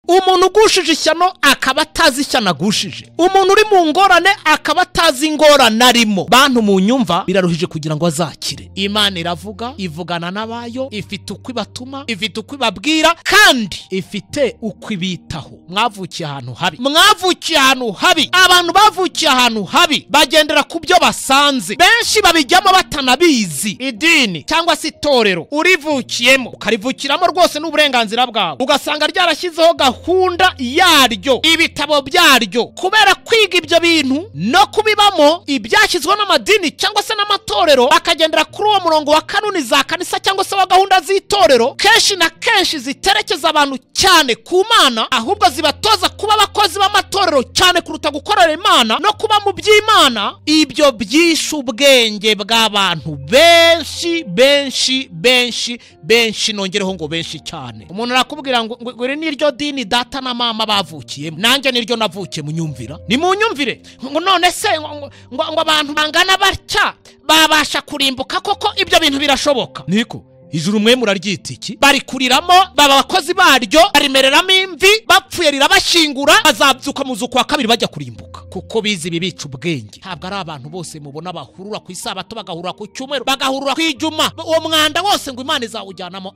umuntu ugushije ishyano akaba atazi ishyano agushije, umuntu uri mu ngorane akaba atazi ingorane arimo. Bantu mu nyumva biraruhije kugira ngo azakire. Imana iravuga, ivugana n'abayo, ifite uko ibatuma, ifite uko ibabwira, kandi ifite uko ibitaho. Mwavukiye ahantu habi, mwavukiye ahantu habi, abantu bavukiye ahantu habi bagendera ku byo basanze, benshi babijyamo batanabizi. Idini cyangwa se itorero urivukiyemo ukarivukiramo rwose n'uburenganzira bwawe, ugasanga ryarashyizeho gahunda yaryo, ibitabo byaryo, kubera kwiga ibyo bintu no kubibamo ibyashyizweho n'amadini cyangwa se n'amatorero, bakagendera kuri uwo murongo wa kanuni za kanisa cyangwa se wa gahunda z'itorero, kenshi na kenshi ziterekeza abantu cyane ku Mana, ahubwo zibatoza kuba abakozi b'amatorero cyane kuruta gukorera Imana no kuba mu by'Imana. Ibyo byishe ubwenge bw'abantu benshi benshi benshi benshi, nongereho ngo benshi cyane. Umuntu arakubwira ngo iri niryo dini data na mama bavukiyemo, nanjye niryo navukiye. Munyumvira, ni munyumvire ngo none se ngo abantu bangana batya babasha kurimbuka koko? Ibyo bintu birashoboka? Niko ijuru mwe muraryita iki? Bari kuriramo, baba abakozi baryo, barimereramo imvi, bapfuye rirabashingura, bazabyuka mu zuko wa kabiri bajya kurimbuka, kuko bizi bibica ubwenge. Ntabwo ari abantu bose mubona bahurura ku isabato, bagahurura ku cyumweru, bagahurura ku ijuma, uwo mwanda wose ngo Imana izawujyanamo.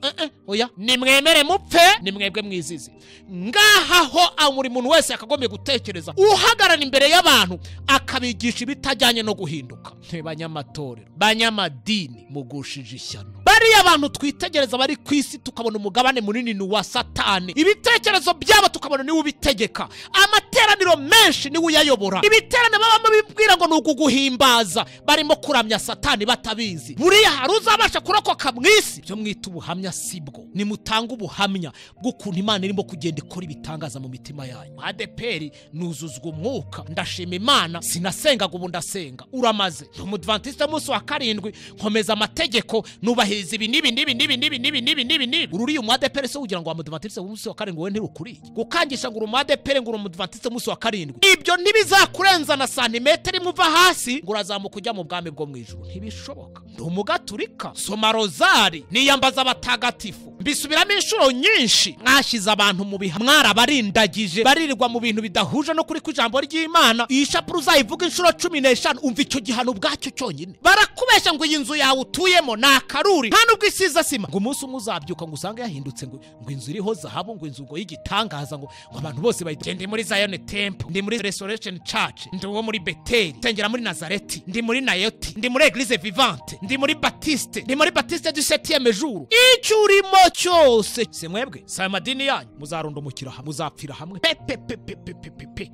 Oya, nimwemere mupfe, nimwebwe mwizize. Ngaha ho buri muntu wese akagombye gutekereza, uhagarara imbere y'abantu akabigisha ibitajyanye no guhinduka. Banyamatorero, banyamadini, mugushije ishyano. Bariya abantu twitegereza bari ku isi tukabona umugabane munini ni wa Satani, ibitekerezo byabo tukabona niwe ubitegeka, amateraniro menshi niwe uyayobora, ibiterane baba bibwira ngo nuguguhimbaza, barimo kuramya Satani batabizi. Buriya hari uzabasha kurokoka mu isi? Byo mwita ubuhamya sibwo. Nimutanga ubuhamya bw'ukuntu Imana irimo kugenda ikora ibitangaza mu mitima yanyu. ADPR nuzuzwa umwuka, ndashima Imana, sinasengaga ubu ndasenga. Uramaze umudventiste munsi wa karindwi, nkomeza amategeko, nubahiriza ibi nibi. Ururiye umwadepere se ugira ngo umudventiste munsi wa karindwi we ntirukuriye gukangisha ngo umwadepere ngo umudventiste munsi wa karindwi? Ibyo ntibizakurenza na santimetero imuva hasi ngo urazamuka ujya mu bwami bwo mw'Ijuru, ntibishoboka. Ndi umugaturika, soma rozari, niyambaza abatagatifu, mbisubiramo inshuro nyinshi. Mwashyize abantu mu biha, mwarabarindagije, baririrwa mu bintu bidahuje no kuri kw'ijambo ry'Imana. Iyi shapuru uzayivuga inshuro 15, umva icyo gihano ubwacyo cyonyine. Barakubesha ngo iyi nzu yawe utuyemo ni akaruri, nta nubwo isiza sima, ngo umunsi umwe uzabyuka ngo usange yahindutse, ngo inzu iriho zahabu, ngo inzu ngo y'igitangaza, ngo abantu bose bayigende muri Zion Temple, ndi muri Restoration Church, ndi wo muri Beteli, nsengera muri Nazareti, ndi muri Nayoti, ndi muri Eglise Vivante, ndi muri Baptiste, ndi muri Baptiste du 7e jour. Icyo urimo cyose se mwebwe sa madini yanyu muzarundumukira hamwe, muzapfira hamwe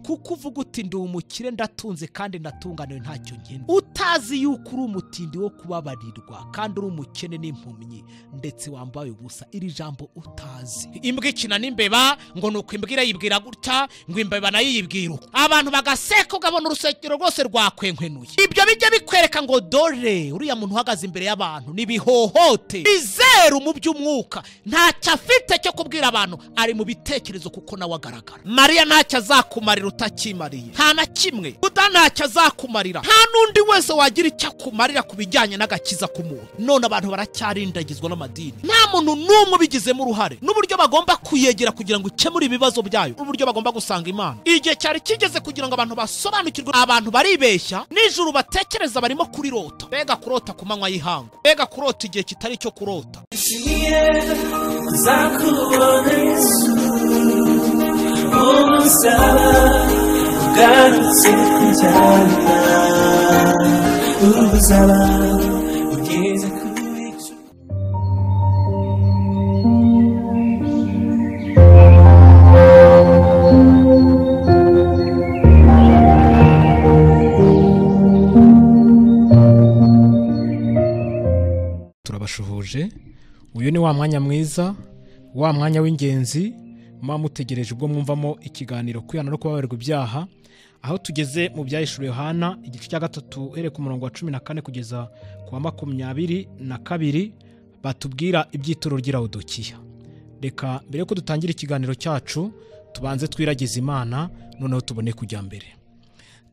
kuko uvuga uti ndi umukire, ndatunze kandi ndatunganiwe, ntacyo nkene, utazi yuko uri umutindi wo kubabarirwa kandi uri umukene n'impumyi ndetse wambaye ubusa. Iri jambo utazi. Imbwa ikina n'imbeba, ngo nuko imbwa yibwira gutya, ngo imbeba nayo yibwira uko. Abantu bagaseka ugabona urusengero rwose rwakwenkwenuye. Ibyo bijye bikwereka ngo dore uriya muntu uhagaze imbere y'abantu nibihohote, bizeru mu by'umwuka, ntacyo afite cyo kubwira abantu, ari mu bitekerezo kuko nawe agaragara. Mariya ntacyo azakumarira utakimariye, nta na kimwe. Buda ntacyo azakumarira, nta n'undi wese wagira icyo akumarira ku bijyanye n'agakiza k'umuntu. None abantu baracyarindagizwa n'amadini, nta muntu n'umwe ubigizemo uruhare, n'uburyo bagomba kuyegera kugira ngo ukemure ibibazo byayo, n'uburyo bagomba gusanga Imana. Igihe cyari kigeze kugira ngo abantu basobanukirwe. Abantu baribeshya, n'ijuru batekereza barimo kurirota. Bega kurota ku manywa y'ihangu, bega kurota igihe kitari cyo kurota. Turabashuhuje. Uyu ni wa mwanya mwiza, wa mwanya w'ingenzi mutegereje ubwo mwumvamo ikiganiro kwihana no kubabarirwa ibyaha, aho tugeze mu byahishuriwe Yohana igice cya 3 uhereye ku murongo wa 14 kugeza ku wa 22 batubwira ibyitoro ry'Irawudikiya. Reka mbere ko dutangira ikiganiro cyacu tubanze twiragize Imana, noneho tubone kujya mbere.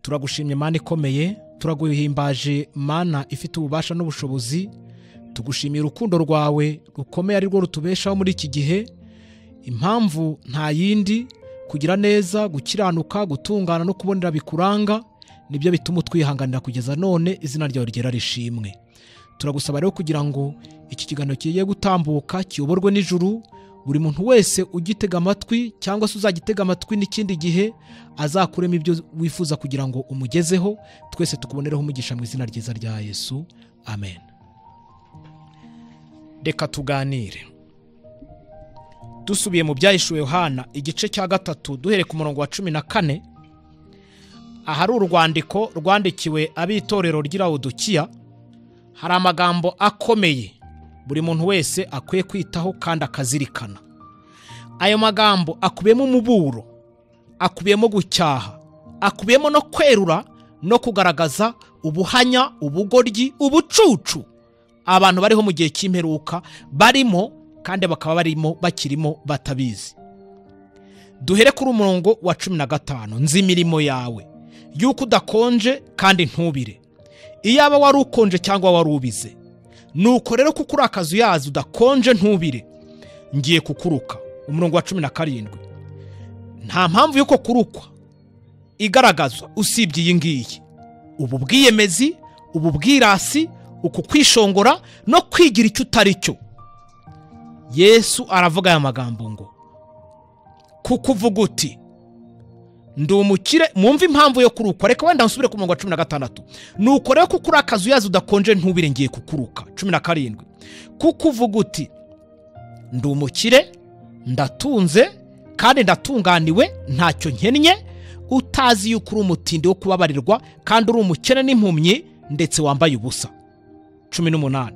Turagushimye Mana ikomeye, turaguhimbaje Mana ifite ububasha n'ubushobozi, tugushimira urukundo rwawe rukomeye ari rwo rutubeshaho muri iki gihe. impamvu nta yindi, kugira neza, gukiranuka, gutungana no kubonera bikuranga, nibyo bituma twihanganira kugeza none, izina ryawe ryera rishimwe. Turagusaba rero kugira ngo iki kiganiro kigiye gutambuka kiyoborwe n'ijuru, buri muntu wese ugitega amatwi cyangwa se uzagitega amatwi n'ikindi gihe azakuremo ibyo wifuza kugira ngo umugezeho, twese tukubonereho umugisha mu izina ryiza rya Yesu, amen. Reka tuganire dusubiye mu byahishuwe Yohana igice cya 3 duhere ku murongo wa 14, ahari urwandiko rwandikiwe abitorero ry'Irawudikiya. Hari amagambo akomeye buri muntu wese akwiye kwitaho kandi akazirikana. Ayo magambo akubiyemo umuburo, akubiyemo gucyaha, akubiyemo no kwerura no kugaragaza ubuhanya, ubugoryi, ubucucu abantu bariho mu gihe cy'imperuka barimo, kandi bakaba barimo bakirimo batabizi. Duhere kuri umurongo wa 15. Nzi imirimo yawe yuko udakonje kandi ntubire. Iyaba wari ukonje cyangwa wari ubize, nuko rero kuko uri akazuyazi udakonje ntubire, ngiye kukuruka. Umurongo wa 17. Nta mpamvu yuko kurukwa igaragazwa usibye iyi ngiyi: ubu bwiyemezi, ubu bwirasi, uku kwishongora no kwigira icyo utari cyo. Yesu aravuga aya magambo ngo kuko uvuga uti ndi umukire. Mwumva impamvu yo kurukwa. Reka wenda nsubire ku murongo wa 16. Nuko rero kuko uri akazuyazi udakonje ntubire, ngiye kukuruka. 17. Kuko uvuga uti ndi umukire, ndatunze kandi ndatunganiwe, ntacyo nkennye, utazi yuko uri umutindi wo kubabarirwa kandi uri umukene n'impumyi ndetse wambaye ubusa. 18.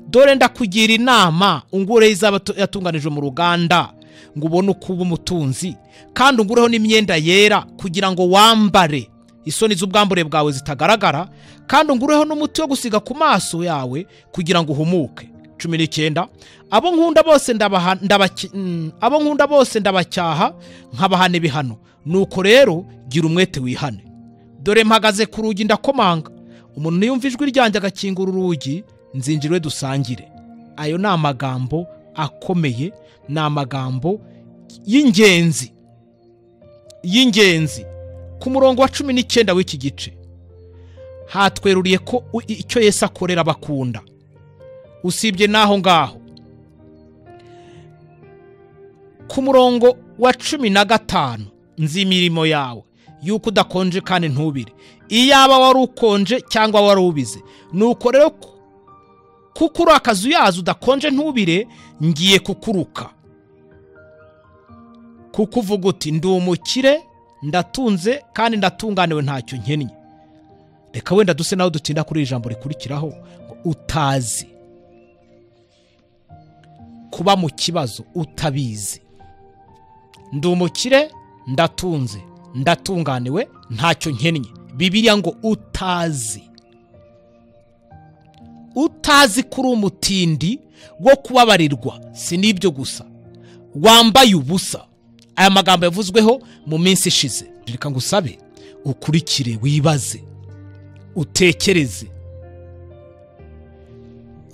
Dore ndakugira inama, ungureho izaba yatunganijwe mu ruganda, ngo ubone kuba umutunzi, kandi ungureho n'imyenda yera kugira ngo wambare, isoni z'ubwambure bwawe zitagaragara, kandi ungureho n'umuti wo gusiga ku maso yawe kugira ngo uhumuke. 19. Abo nkunda bose ndabacyaha nkabahana ibihano. Nuko rero gira umwete wihane. Dore mpagaze ku rugi ndakomanga, umuntu niyumva ijwi ryanjye agakingura urugi, nzinjirwe dusangire. Ayo ni amagambo akomeye, ni amagambo y'ingenzi. Ku murongo wa 19 w'iki gice hatweruriye ko icyo Yesu akorera bakunda. Usibye naho ngaho ku murongo wa 15, nzi imirimo yawe yuko udakonje kandi ntubire. Iyaba wari ukonje cyangwa wari ubize, nuko rero kuko uri akazuyazi udakonje ntubire, ngiye kukuruka. Kuko uvuga uti ndi umukire, ndatunze kandi ndatunganiwe, ntacyo nkennye. Reka wenda duse naho dutinda kuri ijambo rikurikiraho ngo utazi. Kuba mu kibazo utabizi. Ndi umukire, ndatunze, ndatunganiwe, ntacyo nkennye. Bibiliya ngo utazi. Utazi kuri umutindi wo kubabarirwa, si nibyo gusa, wambaye ubusa. Aya magambo yavuzweho mu minsi ishize. Reka ngusabe ukurikire, wibaze, utekereze.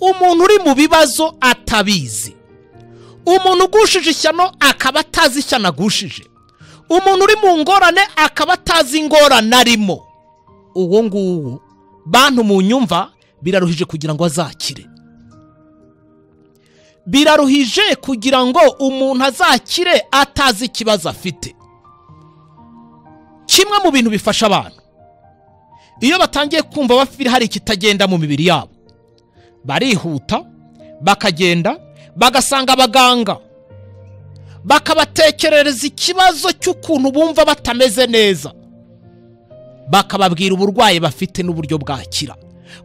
Umuntu uri mu bibazo atabizi, umuntu ugushije ishyano akaba atazi ishyano agushije, umuntu uri mu ngorane akaba atazi ingorane arimo, uwo nguwo bantu mu nyumva biraruhije kugira ngo azakire. Biraruhije kugira ngo umuntu azakire atazi ikibazo afite. Kimwe mu bintu bifasha abantu, iyo batangiye kumva hari ikitagenda mu mibiri yabo, barihuta bakagenda bagasanga abaganga, bakabatekerereza ikibazo cy'ukuntu bumva batameze neza, bakababwira uburwayi bafite n'uburyo bwakira.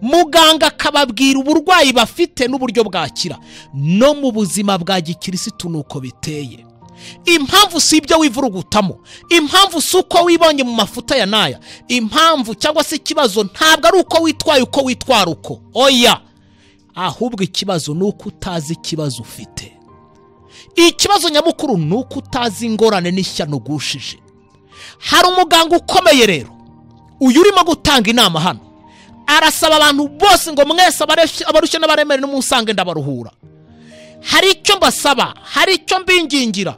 Muganga akababwira uburwayi bafite n'uburyo bwakira. No mu buzima bwa gikirisitu nuko biteye. Impamvu si ibyo wivurugutamo, impamvu si uko wibonye mu mafuta ya naya, impamvu cyangwa se ikibazo ntabwo ari uko witwaye uko witwara uko, oya, ahubwo ikibazo ni uko utazi ikibazo ufite. Ikibazo nyamukuru ni uko utazi ingorane n'ishyano ugushije. Hari umuganga ukomeye rero, uyu urimo gutanga inama hano, arasaba abantu bose ngo mwese abarushye n'abaremere n'umusange ndabaruhura. Hari icyo mbasaba, hari icyo mbingingira,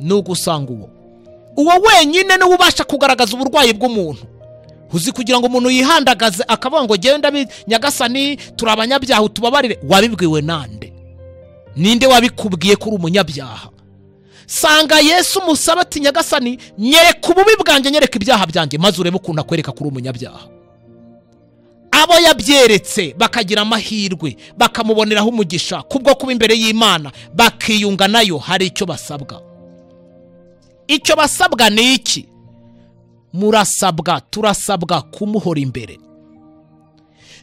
n'ugusanga uwo wenyine niwe ubasha kugaragaza uburwayi bw'umuntu. Uzi kugira ngo umuntu yihandagaze akavuga ngo genda Nyagasani turabanyabyaha tubabarire, wabibwiwe nande? Ninde wabikubwiye kuri umunyabyaha? Sanga Yesu musaba ati Nyagasani nyereka ububi bwanjye, nyereka ibyaha byanjye, maze urebe ukuntu akwereka kuri umunyabyaha. Abo yabyeretse bakagira amahirwe, bakamuboneraho umugisha kubwo kuba imbere y'Imana, bakiyunga nayo. Hari icyo basabwa. Icyo basabwa ni iki? Turasabwa kumuhora imbere.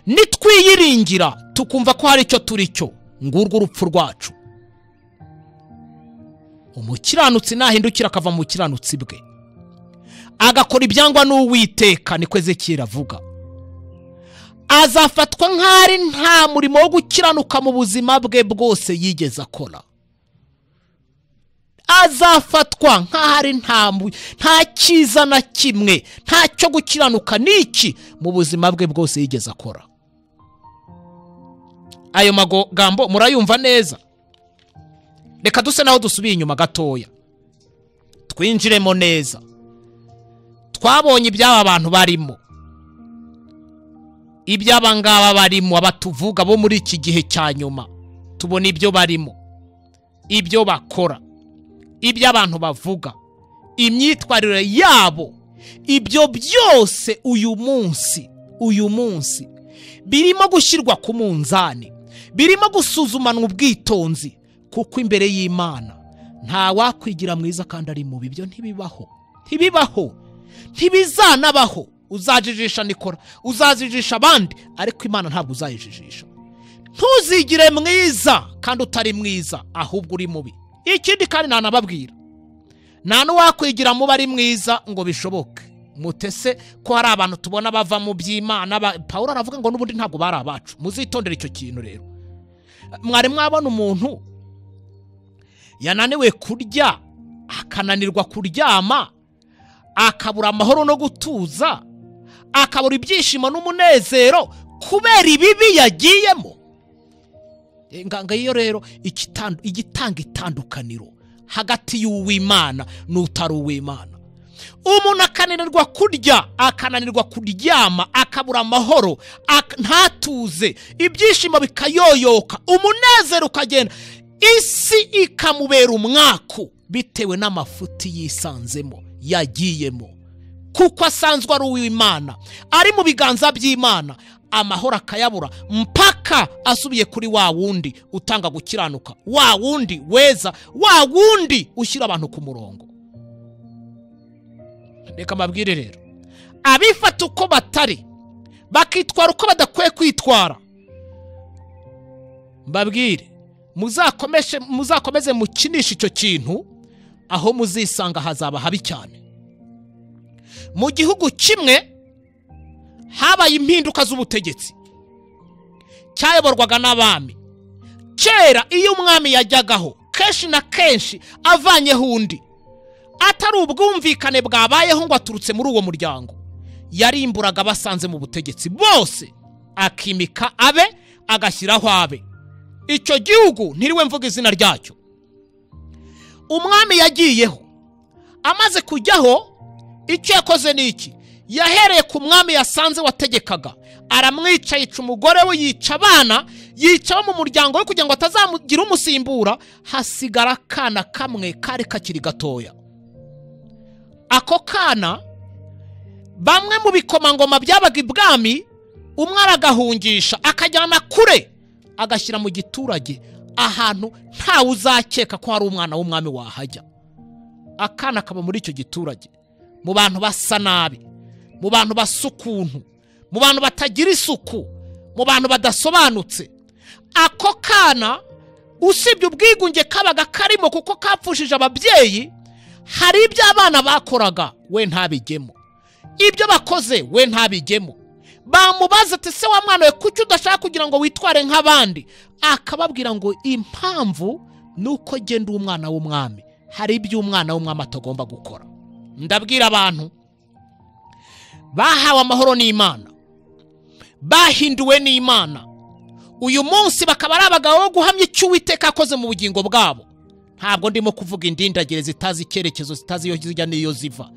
Nitwiyiringira tukumva ko hari icyo turi cyo, ngurwo urupfu rwacu. Umukiranutsi nahindukira akava mu kiranutsi bwe, agakora ibyangwa n'Uwiteka, niko Ezekiel avuga, azafatwa nk'ari nta murimo wo gukiranuka mu buzima bwe bwose yigeze akora. Azafatwa nk'ari nta cyiza na kimwe, nta cyo gukiranuka n'iki mu buzima bwe bwose yigeze akora. Ayo magambo murayumva neza? Reka duse naho dusubiye inyuma gatoya, twinjiremo neza. Twabonye iby'aba abantu barimo, iby'abangaba barimo, abatuvuga bo muri iki gihe cya nyuma. Tubona ibyo barimo, ibyo bakora, ibyo abantu bavuga, imyitwarire yabo. Ibyo byose uyu munsi birimo gushyirwa ku munzani, birimo gusuzumanwa ubwitonzi, kuko imbere y'Imana nta wakwigira mwiza kandi ari mubi. Ibyo ntibibaho, ntibizanabaho. Uzajijisha nikora, uzazijisha abandi, ariko Imana ntabwo uzayijijisha. Ntuzigire mwiza kandi utari mwiza, ahubwo uri mubi. Ikindi kandi nanababwira, nta n'uwakwigira muba ari mwiza ngo bishoboke. Mutese ko hari abantu tubona bava mu by'Imana. Pawulo aravuga ngo n'ubundi ntabwo bari abacu. Muzitondere icyo kintu rero. Mwari mwabona umuntu yananiwe kurya, akananirwa kuryama, akabura amahoro no gutuza, akabura ibyishimo n'umunezero kubera ibibi yagiyemo? Nganga iyo rero igitanga itandukaniro hagati y'uw'Imana n'utari uw'Imana. Umuntu akananirwa kurya, akananirwa kuryama, akabura amahoro, ntatuze, ibyishimo bikayoyoka, umunezero ukagenda, isi ikamubera umwaku bitewe n'amafuti yisanzemo, yagiyemo. Kuko asanzwe ari uw'Imana, ari mu biganza by'Imana, amahoro akayabura mpaka asubiye kuri wa wundi utanga gukiranuka, wa wundi weza, wa wundi ushyira abantu ku murongo. Reka mbabwire rero, abifata uko batari, bakitwara uko badakwiye kwitwara, mbabwire muzakomeze mukinisha icyo kintu, aho muzisanga hazaba habi cyane. Mu gihugu kimwe habaye impinduka z'ubutegetsi, cyayoborwaga n'abami. Kera iyo umwami yajyagaho, kenshi na kenshi avanyeho undi, atari ubwumvikane bwabayeho ngo aturutse muri uwo muryango, yarimburaga basanze mu butegetsi bose, akimika abe, agashyiraho abe. Icyo gihugu ntiriwe mvuga izina ryacyo. Umwami yagiyeho, amaze kujyaho, icyo yakoze ni iki? Yahereye ku mwami yasanze wategekaga, aramwica, yica umugore we, yica abana, yica mu muryango we kugira ngo atazamugira umusimbura. Hasigara akana kamwe kari kakiri gatoya. Ako kana, bamwe mu bikomangoma byabaga ibwami, umwe aragahungisha, akajyana kure, agashyira mu giturage, ahantu ntawe uzakeka ko hari umwana w'umwami wahajya. Akana kaba muri icyo giturage, mu bantu basa nabi, mu bantu basukuntu, mu bantu batagira isuku, mu bantu badasobanutse. Ako kana, usibye ubwigunge kabaga karimo kuko kapfushije ababyeyi, hari ibyo abana bakoraga we ntabigemo, ibyo bakoze we ntabigemo. Bamubaza ati se wa mwana we kuki udashaka kugira ngo witware nk'abandi? Akababwira ngo impamvu nuko genda umwana w'umwami, hari ibyo umwana w'umwami atagomba gukora. Ndabwira abantu bahawe amahoro n'Imana, bahinduwe n'Imana, uyu munsi bakaba ari abagabo bo guhamya icyo Uwiteka akoze mu bugingo bwabo. ntabwo ndimo kuvuga indindagire zitazi icyerekezo, zitazi iyo zijya n'iyo ziva.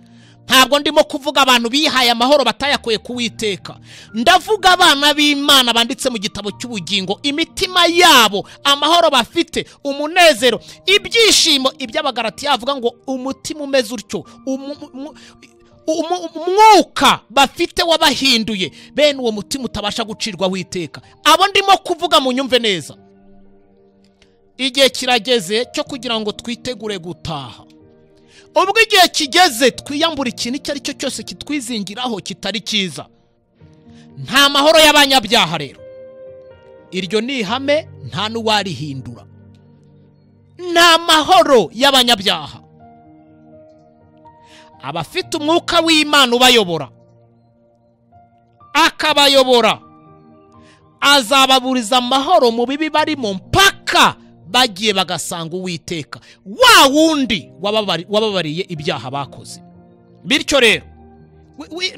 Ntabwo ndimo kuvuga abantu bihaye amahoro batayakuye kuwiteka. Ndavuga abana b'Imana banditse mu gitabo cy'ubugingo, imitima yabo amahoro bafite, umunezero, ibyishimo. Iby'Abagalatiya avuga ngo umutima umeze utyo, umwuka bafite wabahinduye, bene uwo mutima utabasha gucirwa witeka. Abo ndimo kuvuga mu nyumve neza. Igihe kirageze cyo kugira ngo twitegure gutaha. Ubwo igihe kigeze twiyambura ikintu icyo ari cyo cyose kitwizingiraho kitari cyiza. Nta mahoro y'abanyabyaha rero. Iryo ni ihame nta n'uwarihindura. Nta mahoro y'abanyabyaha. Abafite umwuka w'Imana ubayobora, akabayobora, azababuriza amahoro mu bibi barimo mpaka bagiye bagasanga uwiteka, wa wundi wababariye ibyaha bakoze. Bityo rero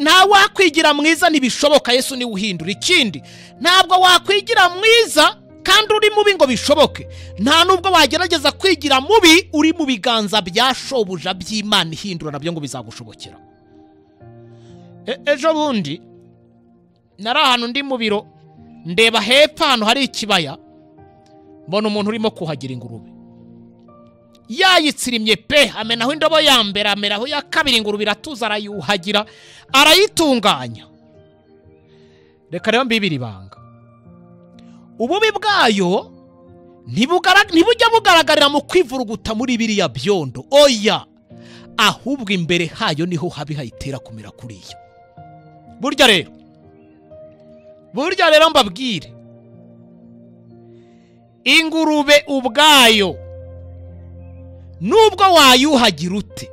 nta wakwigira mwiza ntibishoboka, Yesu niwe uhindura. Ikindi, ntabwo wakwigira mwiza kandi uri mubi ngo bishoboke. Nta nubwo wagerageza kwigira mubi uri mu biganza bya shobuja by'Imana ihindura, nabyo ngo bizagushobokera. Ejo bundi nari ahantu ndi mu biro, ndeba hepfo ahantu hari ikibaya, mbona umuntu urimo kuhagira ingurube. Yayitsirimye pe, amenaho indobo ya mbere, ameraho ya kabiri, ingurube iratuza, arayuhagira, arayitunganya. Reka rero mbibiri ibanga. Ububi bwayo ntibujya bugaragarira mu kwivuruguta muri biriya byondo, oya, ahubwo imbere hayo niho habi hayitera kumera kuriya. Burya rero mbabwire, ingurube ubwayo nubwo wayuhagira ute,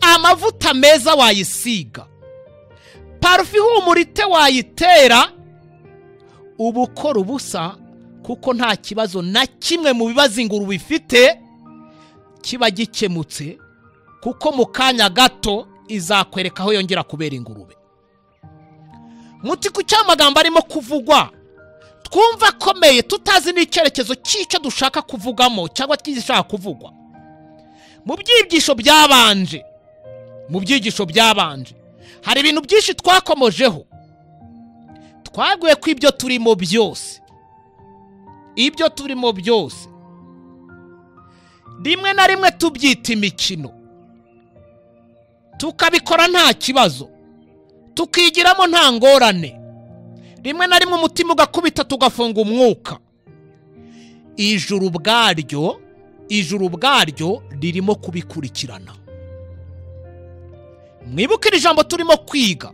amavuta meza wayisiga, parufe ihumurite wayitera, uba ukora ubusa, kuko nta kibazo na kimwe mu bibazo ingurube ifite kiba gikemutse, kuko mu kanya gato izakwereka aho yongera kubera ingurube. Muti ku cyamagambo arimo kuvugwa twumva akomeye, tutazi n'icyerekezo cy'icyo dushaka kuvugamo cyangwa twishaka kuvugwa. Mu byigisho byabanje hari ibintu byinshi twakomojeho. Twaguye ko ibyo turimo byose rimwe na rimwe tubyita imikino, tukabikora nta kibazo, tukigiramo nta ngorane. Rimwe na rimwe umutima ugakubita tugafunga umwuka. Ijuru bwaryo ririmo kubikurikirana. Mwibukire ijambo turimo kwiga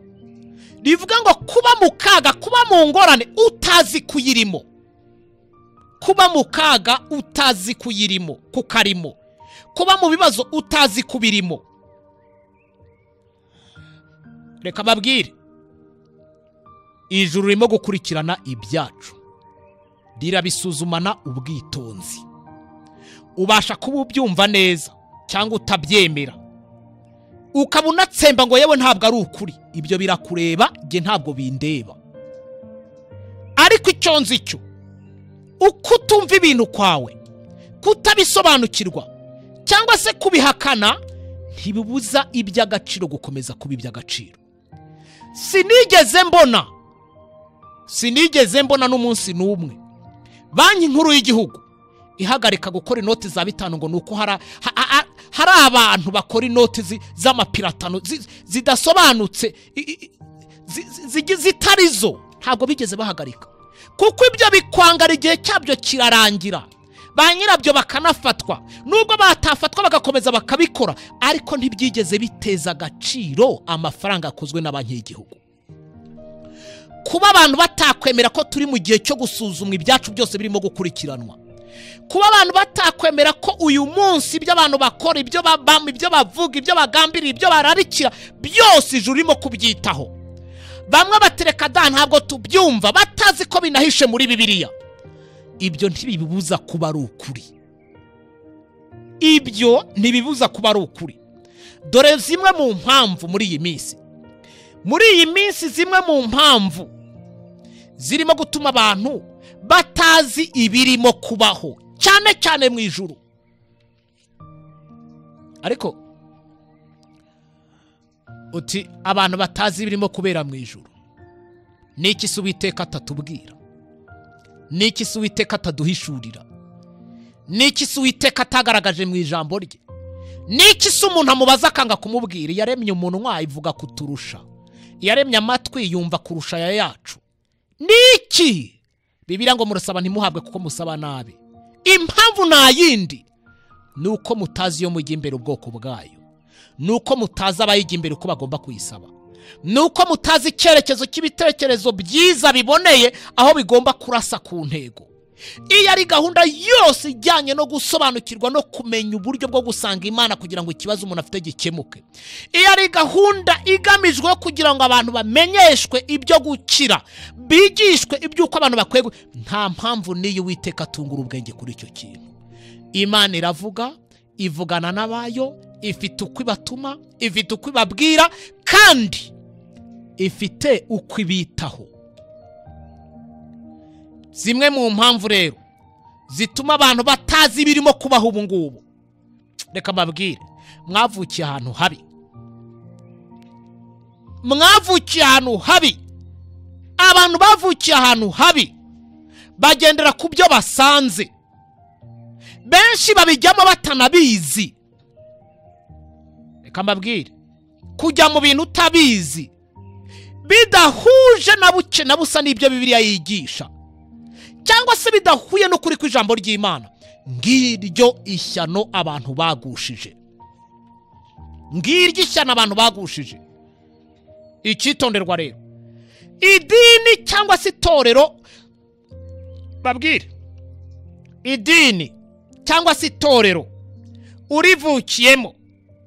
rivuga ngo kuba mu kaga, kuba mu ngorane utazi kuyirimo, kuba mu kaga utazi kuyirimo kukarimo, kuba mu bibazo utazi kubirimo. Reka babwire, ijuru ririmo gukurikirana ibyacu, rirabisuzumana ubwitonzi. Ubasha kuba ubyumva neza cyangwa utabyemera, ukaba unatsemba ngo yewe ntabwo ari ukuri. Ibyo birakureba, nge ntabwo bindeba. Ariko icyo nzi cyo, uko utumva ibintu kwawe, kutabisobanukirwa cyangwa se kubihakana, ntibibuza iby'agaciro gukomeza kuba iby'agaciro. Sinigeze mbona n'umunsi n'umwe banki nkuru y'igihugu ihagarika gukora inoti za 5 ngo nuko hari abantu bakora inoti z'amapiratano zidasobanutse, zitarizo. Ntabwo bigeze bahagarika, kuko ibyo bikwangara igihe cyabyo kirarangira, ba nyirabyo bakanafatwa. Nubwo batafatwa bagakomeza bakabikora, ariko ntibyigeze biteza agaciro amafaranga akozwe na banki y'igihugu. Kuba abantu batakwemera ko turi mu gihe cyo gusuzumwa ibyacu byose birimo gukurikiranwa, kuba abantu batakwemera ko uyu munsi ibyo abantu bakora, ibyo babama, ibyo bavuga, ibyo bagambira, ibyo bararikira, byose ijuru ririmo kubyitaho. Bamwe batereka ntabwo tubyumva, batazi ko binahishe muri Bibiliya. Ibyo ntibibuza kuba ari ukuri. Dore zimwe mu mpamvu muri iyi minsi, zimwe mu mpamvu zirimo gutuma abantu batazi ibirimo kubaho, cyane cyane mu ijuru. ariko uti abantu batazi birimo kubera mw'Ijuru. Niki se Uwiteka atatubwira? Niki se Uwiteka ataduhishurira? Niki se Uwiteka atagaragaje mu ijambo rye? Niki se umuntu amubaza akanga kumubwira? Yaremye umunwa ivuga kuturusha, yaremye amatwi yumva kurusha ya yacu. Niki? Bibiliya ngo murasaba ntimuhabwe kuko musaba nabi. Impamvu nta yindi nuko mutazi yo mujya imbere ubwoko bwayo, nuko mutazi abayijya imbere uko bagomba kuyisaba, nuko mutazi icyerekezo cy'ibitekerezo byiza biboneye aho bigomba kurasa ku ntego. Iyo ari gahunda yose ijyanye no gusobanukirwa no kumenya uburyo bwo gusanga Imana kugira ngo ikibazo umuntu afite gikemuke. Iyo ari gahunda igamijwe kugira ngo abantu bamenyeshwe ibyo gukira, bigishwe iby'uko abantu bakwiye, nta mpamvu niyo Uwiteka atungura ubwenge kuri icyo kintu. Imana iravuga, ivugana n'abayo, ifite uko ibatuma, ifite uko ibabwira, kandi ifite uko ibitaho. Zimwe mu mpamvu rero zituma abantu batazi birimo kubaho ubu ngubu, reka mbabwire, mwavukiye ahantu habi. Mwavukiye ahantu habi. Abantu bavukiye ahantu habi bagendera ku byo basanze. Benshi babijyamo batanabizi. Reka mbabwire, kujya mu bintu utabizi bidahuje na buke na busa n'ibyo Bibiliya yigisha, cyangwa se bidahuye no kuri kw'ijambo ry'Imana, ngiryo ishyano abantu bagushije. Ngiryo ishyano abantu bagushije. Icyitonderwa rero, idini cyangwa se itorero, babwire, idini cyangwa se itorero urivukiyemo,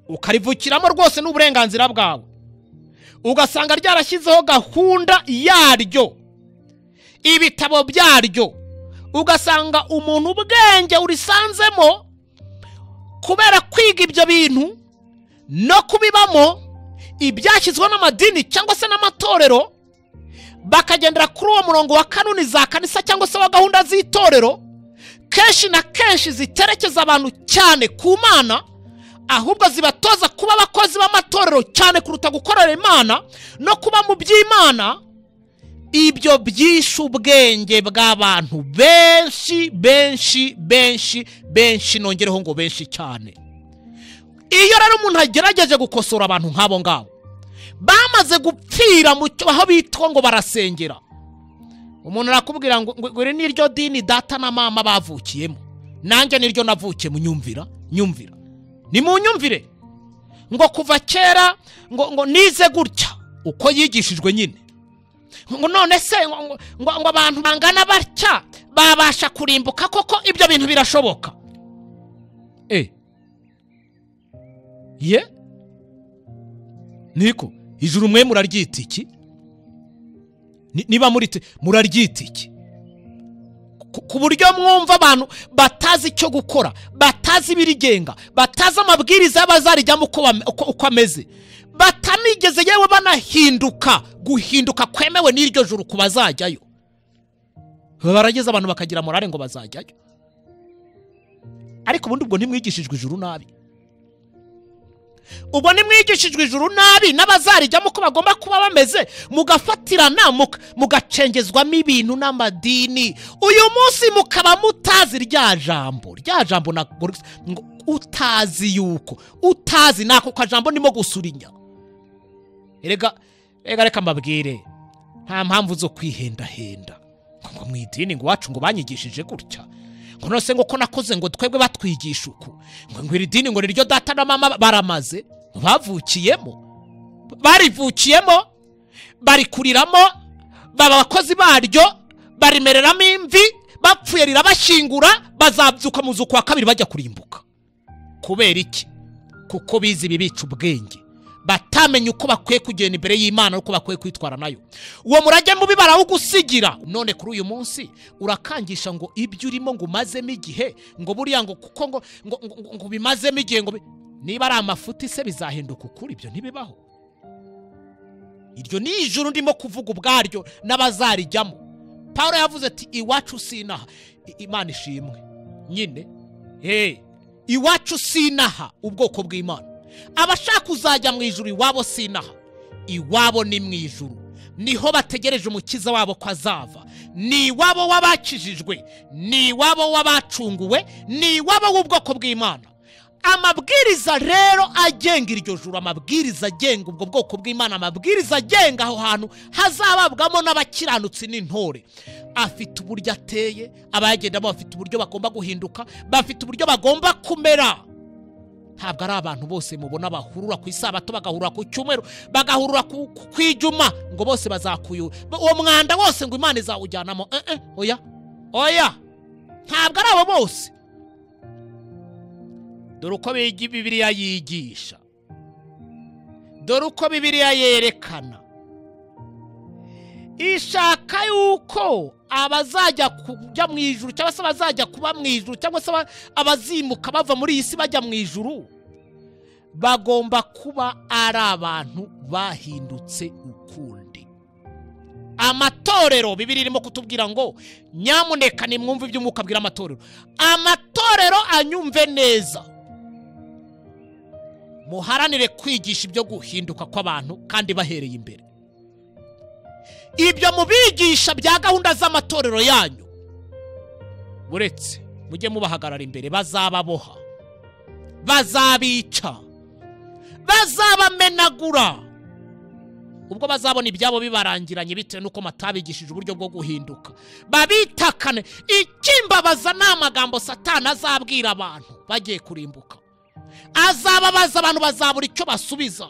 ukarivukiramo rwose n'uburenganzira bwawe, ugasanga ryarashyizeho gahunda yaryo, ibitabo byaryo, ugasanga umuntu ubwenge urisanzemo kubera kwiga ibyo bintu no kubibamo, ibyashyizweho n'amadini cyangwa se n'amatorero, bakagendera kuri uwo murongo wa kanuni za kanisa cyangwa se wa gahunda z'itorero, kenshi na kenshi ziterekeza abantu cyane ku Mana, ahubwo zibatoza kuba abakozi b'amatorero cyane kuruta gukorera Imana no kuba mu by'Imana. Ibyo byishe ubwenge bw'abantu benshi, nongereho ngo benshi cyane. Iyo rero umuntu agerageje gukosora abantu nk'abo ngabo, bamaze gupfira mu cyo aho bitwa ngo barasengera, umuntu arakubwira ngo iri niryo dini data na mama bavukiyemo, nanjye niryo navukiye, mu nyumvira ni mu nyumvire, ngo kuva kera ngo nize gutya uko yigishijwe nyine, ngo none se ngo abantu bangana batya babasha kurimbuka koko? Ibyo bintu birashoboka? Niko ijuru mwe muraryita iki? Niba muraryita iki? Ku buryo mwumva abantu batazi icyo gukora, batazi ibirigenga, batazi amabwiriza y'abazarijyamo uko ameze, batanigeze yewe guhinduka kwemewe n'iryo juru ku bazajyayo. Barageza abantu bakagira morale ngo bazajyayo, ariko ubundi ubwo ntimwigishijwe ijuru nabi. Ubwo nimwigishijwe ijuru nabi n'abazarijyamo uko bagomba kuba bameze, mugafatirana mugacengezwamo ibintu n'amadini. Uyu munsi mukaba mutazi rya jambo na utazi yuko, utazi nako kajambo nimo gusurinya. Reka mbabwire, nta mpamvu zo kwihendahenda ngo mu idini ngo wacu ngo banyigishije gutya, ngo nose ngo ko nakoze ngo twebwe batwigisha uku, ngo iri dini ngo niryo data na mama baramaze, barivukiyemo, barikuriramo, baba abakozi baryo, barimereramo imvi, bapfuye rirabashingura, bazabyuka mu zuko wa kabiri bajya kurimbuka. Kubera iki? Kuko bizi bibica ubwenge, batamenye uko bakwiye kugenda imbere y'Imana, uko bakwiye kwitwara nayo. Uwo murage mubi barawugusigira. None kuri uyu munsi urakangisha ngo ibyo urimo ngo umazemo igihe, ngo buriya ngo kuko ngo bimazemo igihe, ngo niba ari amafuti se bizahinduka ukuri? Ibyo ntibibaho. Iryo ni ijuru ndimo kuvuga ubwaryo n'abazarijyamo. Paulo yavuze ati iwacu sinaha. Imana ishimwe nyine. iwacu sinaha ubwoko bw'Imana. Abashaka uzajya mu ijuru iwabo sinaha, iwabo ni mu ijuru, niho bategereje umukiza wabo ko azava. Ni iwabo w'abakijijwe, ni iwabo w'abacunguwe, ni iwabo w'ubwoko bw'Imana. Amabwiriza rero agenga iryo juru, amabwiriza agenga ubwo bwoko bw'Imana, amabwiriza agenga aho hantu hazababwamo n'abakiranutsi n'intore, afite uburyo ateye. Abayagendamo bafite uburyo bagomba guhinduka, bafite uburyo bagomba kumera. Ntabwo ari abantu bose mubona bahurura ku isabato, bagahurura ku cyumweru, bagahurura ku ijuma ngo bose bazakuyu uwo mwanda wose ngo Imana izawujyanamo. Oya, oya, ntabwo ari abo bose. Dore uko Bibiliya yigisha, dore uko Bibiliya yerekana. Ishaka yuko abazajya kujya mu ijuru, cyangwa se abazajya kuba mu ijuru, cyangwa se abazimuka bava muri iyi si bajya mu ijuru, bagomba kuba ari abantu bahindutse ukundi. Amatorero, Bibiliya irimo kutubwira ngo nyamuneka nimwumve iby'Umwuka abwira amatorero. Amatorero anyumve neza, muharanire kwigisha ibyo guhinduka kw'abantu kandi bahereye imbere. Ibyo mubigisha bya gahunda z'amatorero yanyu, buretse mujye mubahagarara imbere, bazababoha, bazabica, bazabamenagura. Ubwo bazabona ibyabo bibarangiranye bitewe nuko matabigishije uburyo bwo guhinduka, babitakane. Ikimbabaza n'amagambo Satani azabwira abantu bagiye kurimbuka. Azababaza abantu, bazabura icyo basubiza.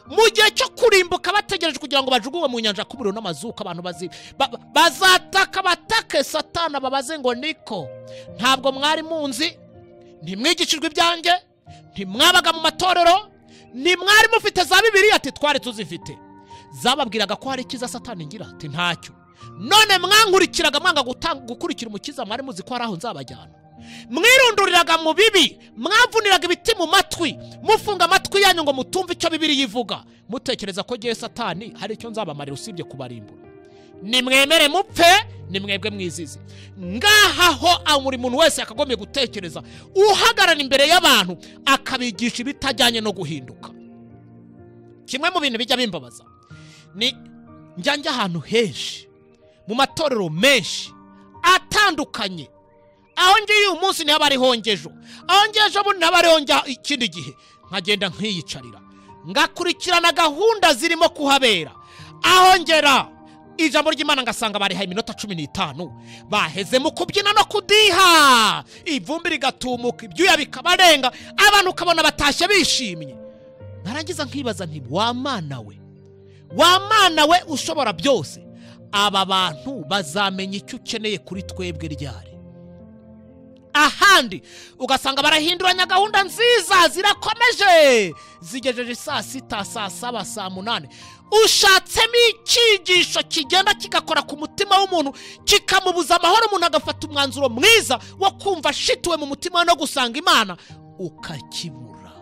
Mu gihe cyo kurimbuka bategereje kugira ngo bajuguwe mu nyanja y'umuriro n'amazuka, abantu bazataka batake Satani, babaze ngo niko ntabwo mwari munzi, ntimwigishijwe ibyanjye, ntimwabaga mu matorero, ntimwari mufite za Bibiliya? Ati twari tuzifite. Zababwiraga ko hari ikiza Satani ngira? Ati ntacyo. None mwankurikiraga mwanga gukurikira umukiza, mwari muzi ko hari aho nzabajyana. Mwirunduriraga mu bibi, mwavuniraga ibiti mu matwi, mufunga amatwi yanyu ngo mutumve icyo Bibiliya ivuga, mutekereza ko giye Satani hari icyo nzabamarira usibye kubarimbura. Nimwemere mupfe, nimwebwe mwizize. Ngaha ho buri muntu wese akagombye gutekereza, uhagarara imbere y'abantu akabigisha ibitajyanye no guhinduka. Kimwe mu bintu bijya bimbabaza ni njya ahantu henshi mu matorero menshi atandukanye, aho ngiye uyu munsi niho bari hongejo, aho ngejo bundi niho bari honge ikindi gihe, nkagenda nkiyicarira ngakurikirana gahunda zirimo kuhabera. Aho ngera ijambo ry'Imana ngasanga bari haye iminota 15 baheze mu kubyina no kudiha, ivumbi rigatumuka, ibyuya bikabarenga, abantu ukabona batashye bishimye. Narangiza nkibaza nti wa Mana we ushobora byose, aba bantu bazamenya icyo ukeneye kuri twebwe ryari? Ahandi ugasanga barahinduranya gahunda nziza zirakomeje, zigejeje saa 6, saa 7, saa 8. Ushatsemo icyigisho kigenda kigakora ku mutima w'umuntu, kikamubuza amahoro, umuntu agafata umwanzuro mwiza wo kumva shituwe mu mutima no gusanga Imana, ukakibura.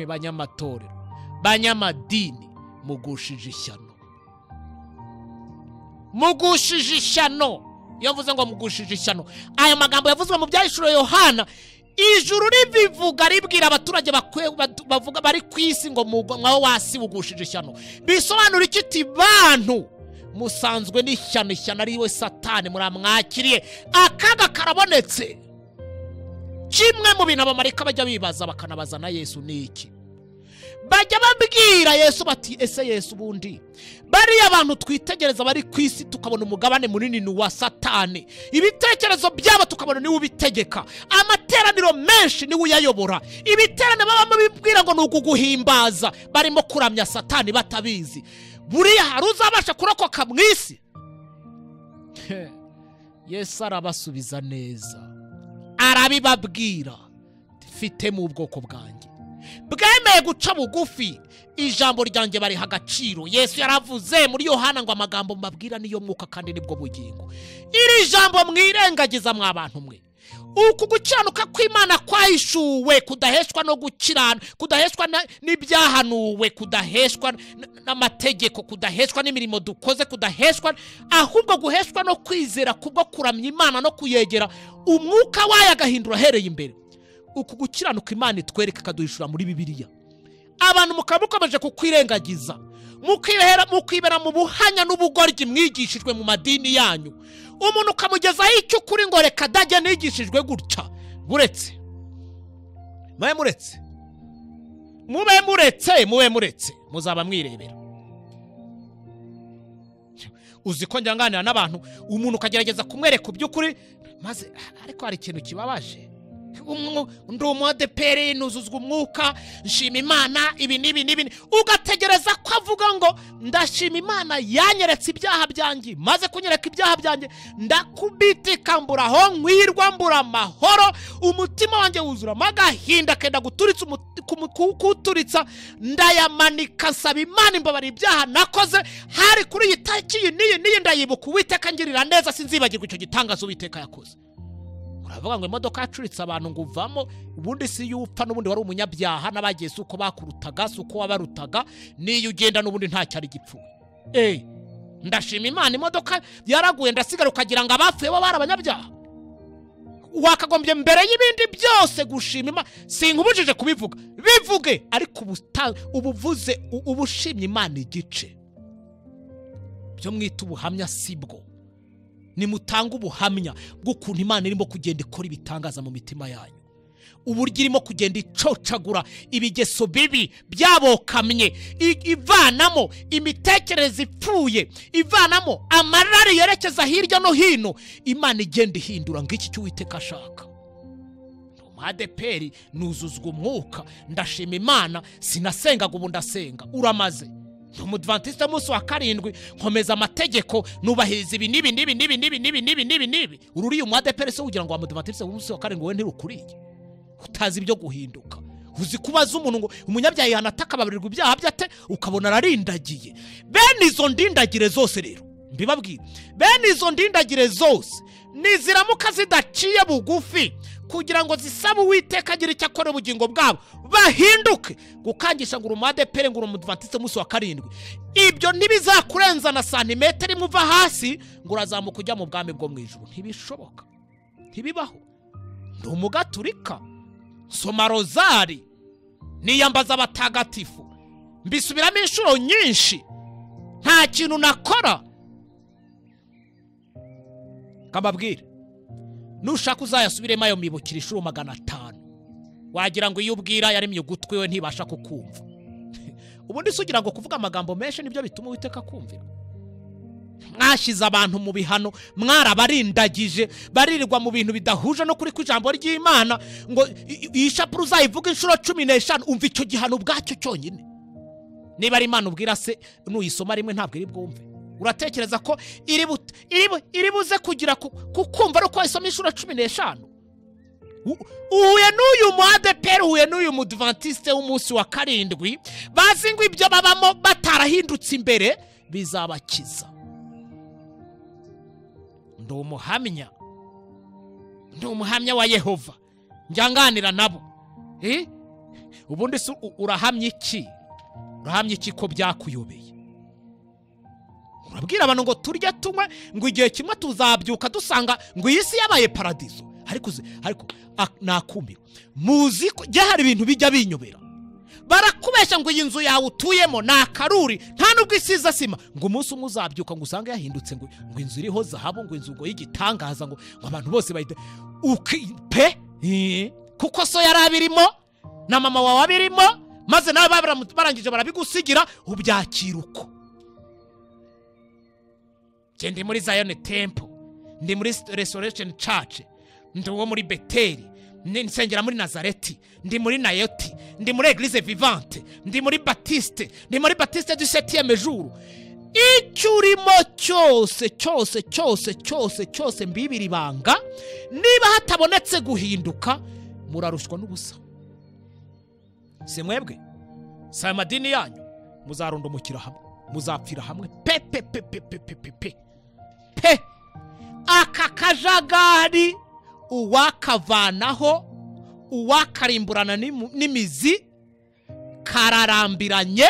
Banyamatorero, banyamadini, mugushije ishyano, mugushije ishyano. Yavuze ngo mugushije ishyano, aya magambo yavuzwe mu byahishuro Yohana. Ijuru ribivuga ribwira abaturage bavuga bari ku isi ngo mwaho wasi bugushije ishyano. Bisobanura iki? Bantu musanzwe n'ishyano, ishyano ari we Satani muramwakiriye, akaga karabonetse. Kimwe mu bintu abamarika bajya bibaza bakanabaza na Yesu ni iki? Bajya babwira Yesu bati, ese Yesu bundi bari abantu twitegereza bari ku isi tukabona umugabane munini ni wa Satani, ibitekerezo byabo tukabona ni ubitegeka, amateraniro menshi ni uyayobora, ibiterane baba bibwira ngo nuguguhimbaza, barimo kuramya Satani batabizi. Buriya hari uzabasha kurokoka mu isi? Yesu arabasubiza neza, arabibabwira, mfite mu bwoko bwanjye bwemeye guca bugufi, ijambo ryanjye bari hagaciro. Yesu yaravuze muri Yohana ngo amagambo mbabwira niyo mwuka kandi nibwo bugingo. Iri jambo mwirengagiza mwabantu mwe, uku gukiranuka kw'Imana kwahishuwe kudaheshwa no gukirana, kudaheshwa n'ibyahanuwe, kudaheshwa n'amategeko, kudaheshwa n'imirimo dukoze, kudaheshwa ahubwo guheshwa no kwizera kubwo kuramya Imana no kuyegera umwuka wayo agahindura ahereye imbere. Uku gukiranuka Imana itwereka kaduhishura muri Bibiliya. Abantu mukamukomeje kukwirengagiza, mukibera mu buhanya n'ubugoryi mwigishijwe mu madini yanyu. Umuntu ukamugezaho icyo kuri ngo reka dajya nigishijwe gutya. Buretse mube muretse muzaba mwirebera. Uzi ko njyanganira n'abantu, umuntu ukagerageza kumwereka by'ukuri, maze ariko hari ikintu kibabaje. Ndi umwadeperi, nuzuzwa umwuka, nshima Imana, ibi nibi, ugategereza ko avuga ngo ndashima Imana yanyeretse ibyaha byanjye, maze kunyereka ibyaha byanjye ndakubitika mbura aho nkwirwa, mbura amahoro, umutima wanjye wuzura agahinda kenda kuturitsa, ndayamanika nsaba Imana imbabara ibyaha nakoze, hari kuri iyi tariki niyi ndayibuka, Uwiteka ngirira neza, sinzibagirwa icyo gitangazo Uwiteka yakoze. Uravuga ngo imodoka yacuritse abantu ngo uvamo, ubundi si yupfa, n'ubundi wari umunyabyaha, n'abagiye suko bakurutaga, suko wabarutaga, niyo ugenda n'ubundi nta cyari gipfuye. Ndashima Imana imodoka yaraguye ndasigara, ukagira ngo abapfuye bo bari abanyabyaha. Wakagombye mbere y'ibindi byose gushima Imana. Sinkubujije kubivuga, bivuge, ariko ubuvuze ubushimye Imana igice byo mwita ubuhamya sibwo. Nimutanga ubuhamya bw'ukuntu Imana irimo kugenda ikora ibitangaza mu mitima yanyu, uburyo irimo kugenda icocagura ibigeso bibi byabokamye, ivanamo imitekerereze ipfuye, ivanamo amarari yerekeza hirya no hino. Imana igenda ihindura ng'iki cyo Uwiteka ashaka. Umwadeperi, nuzuzwa umwuka, ndashima Imana, sinasengaga ubu ndasenga. Uramaze umudventiste munsi wa karindwi, nkomeza amategeko, nubahiriza ibi nibi. Ururiye umwadeperi se ugira ngo umudventiste munsi wa karindwi we ntirukuriye? Utazi ibyo guhinduka. Uzi kubaza umuntu ngo umunyabyaha yanataka babirirwa ibyaha byate, ukabona ararindagiye. Bene izo ndindagire zose rero mbibabwira, bene izo ndindagire zose niziramuka zidaciye bugufi kugira ngo zisabe Uwiteka agira icyo akora ubugingo bwabo, bahinduke, gukangisha ngo umwadeperi ngo umudventiste munsi wa karindwi, ibyo ntibizakurenza na santimetero imwe uva hasi ngo urazamuka ujya mu bwami bwo mw'Ijuru. Ntibishoboka, ntibibaho. Ndi umugaturika, soma rozari, niyambaza abatagatifu, mbisubiramo inshuro nyinshi, nta kintu nakora. Kababwire, nushaka uzayasubiremo ayo mibukira inshuro 500. Wagira ngo iyo ubwira yaremye ugutwi we ntibasha kukumva. Ubundi sugira ngo kuvuga amagambo menshi nibyo bituma Uwiteka kumvira. Mwashize abantu mu bihano, mwarabarindagije, baririrwa mu bintu bidahuje no kuri kw'ijambo ry'Imana, ngo iyi shapuru uzayivuga inshuro 15. Umva icyo gihano ubwacyo cyonyine. Niba ari Imana ubwira se nuyisoma rimwe ntabwo iri bwumve. Uratekereza ko iri buze kugira kukumva ari uko wayisoma inshuro 15? Uhuye n'uyu mwadeperi, uhuye n'uyu mudventiste w'umunsi wa karindwi, bazi ngo ibyo babamo batarahindutse imbere bizabakiza. Ndi umuhamya wa Yehova, njyanganira nabo. Ubundi urahamya iki? Urahamya iki ko byakuyobeye? Urabwira abantu ngo turya tunywe, ngo igihe kimwe tuzabyuka dusanga ngo iyi si yabaye paradizo. Ariko nakumira, muzi ko hari ibintu bijya binyobera. Barakubesha ngo iyi nzu yawe utuyemo nakaruri, nta nubwo isiza sima, ngo umunsi umwe uzabyuka ngo usange yahindutse, ngo inzu iriho zahabu, ngo inzu ngo y'igitangaza, ngo abantu bose bayite kuko so yarabirimo na mama wawe abirimo, maze nawe barangije barabigusigira, ubyakira uko. Ndi muri Zion Temple, ndi muri Restoration Church, ndi wo muri Beteli, nsengera muri Nazareti, ndi muri Nayoti, ndi muri Eglise Vivante, ndi muri Baptiste, ndi muri Baptiste du 7e jour. Icyo urimo cyose mbibiri banga, niba hatabonetse guhinduka, murarushwa n'ubusa. Se mwebwe, sa madini yanyu, muzarundumukira hamwe, muzapfira hamwe, pe aka kajagari uwakavanaho uwakarimburana n'imizi kararambiranye.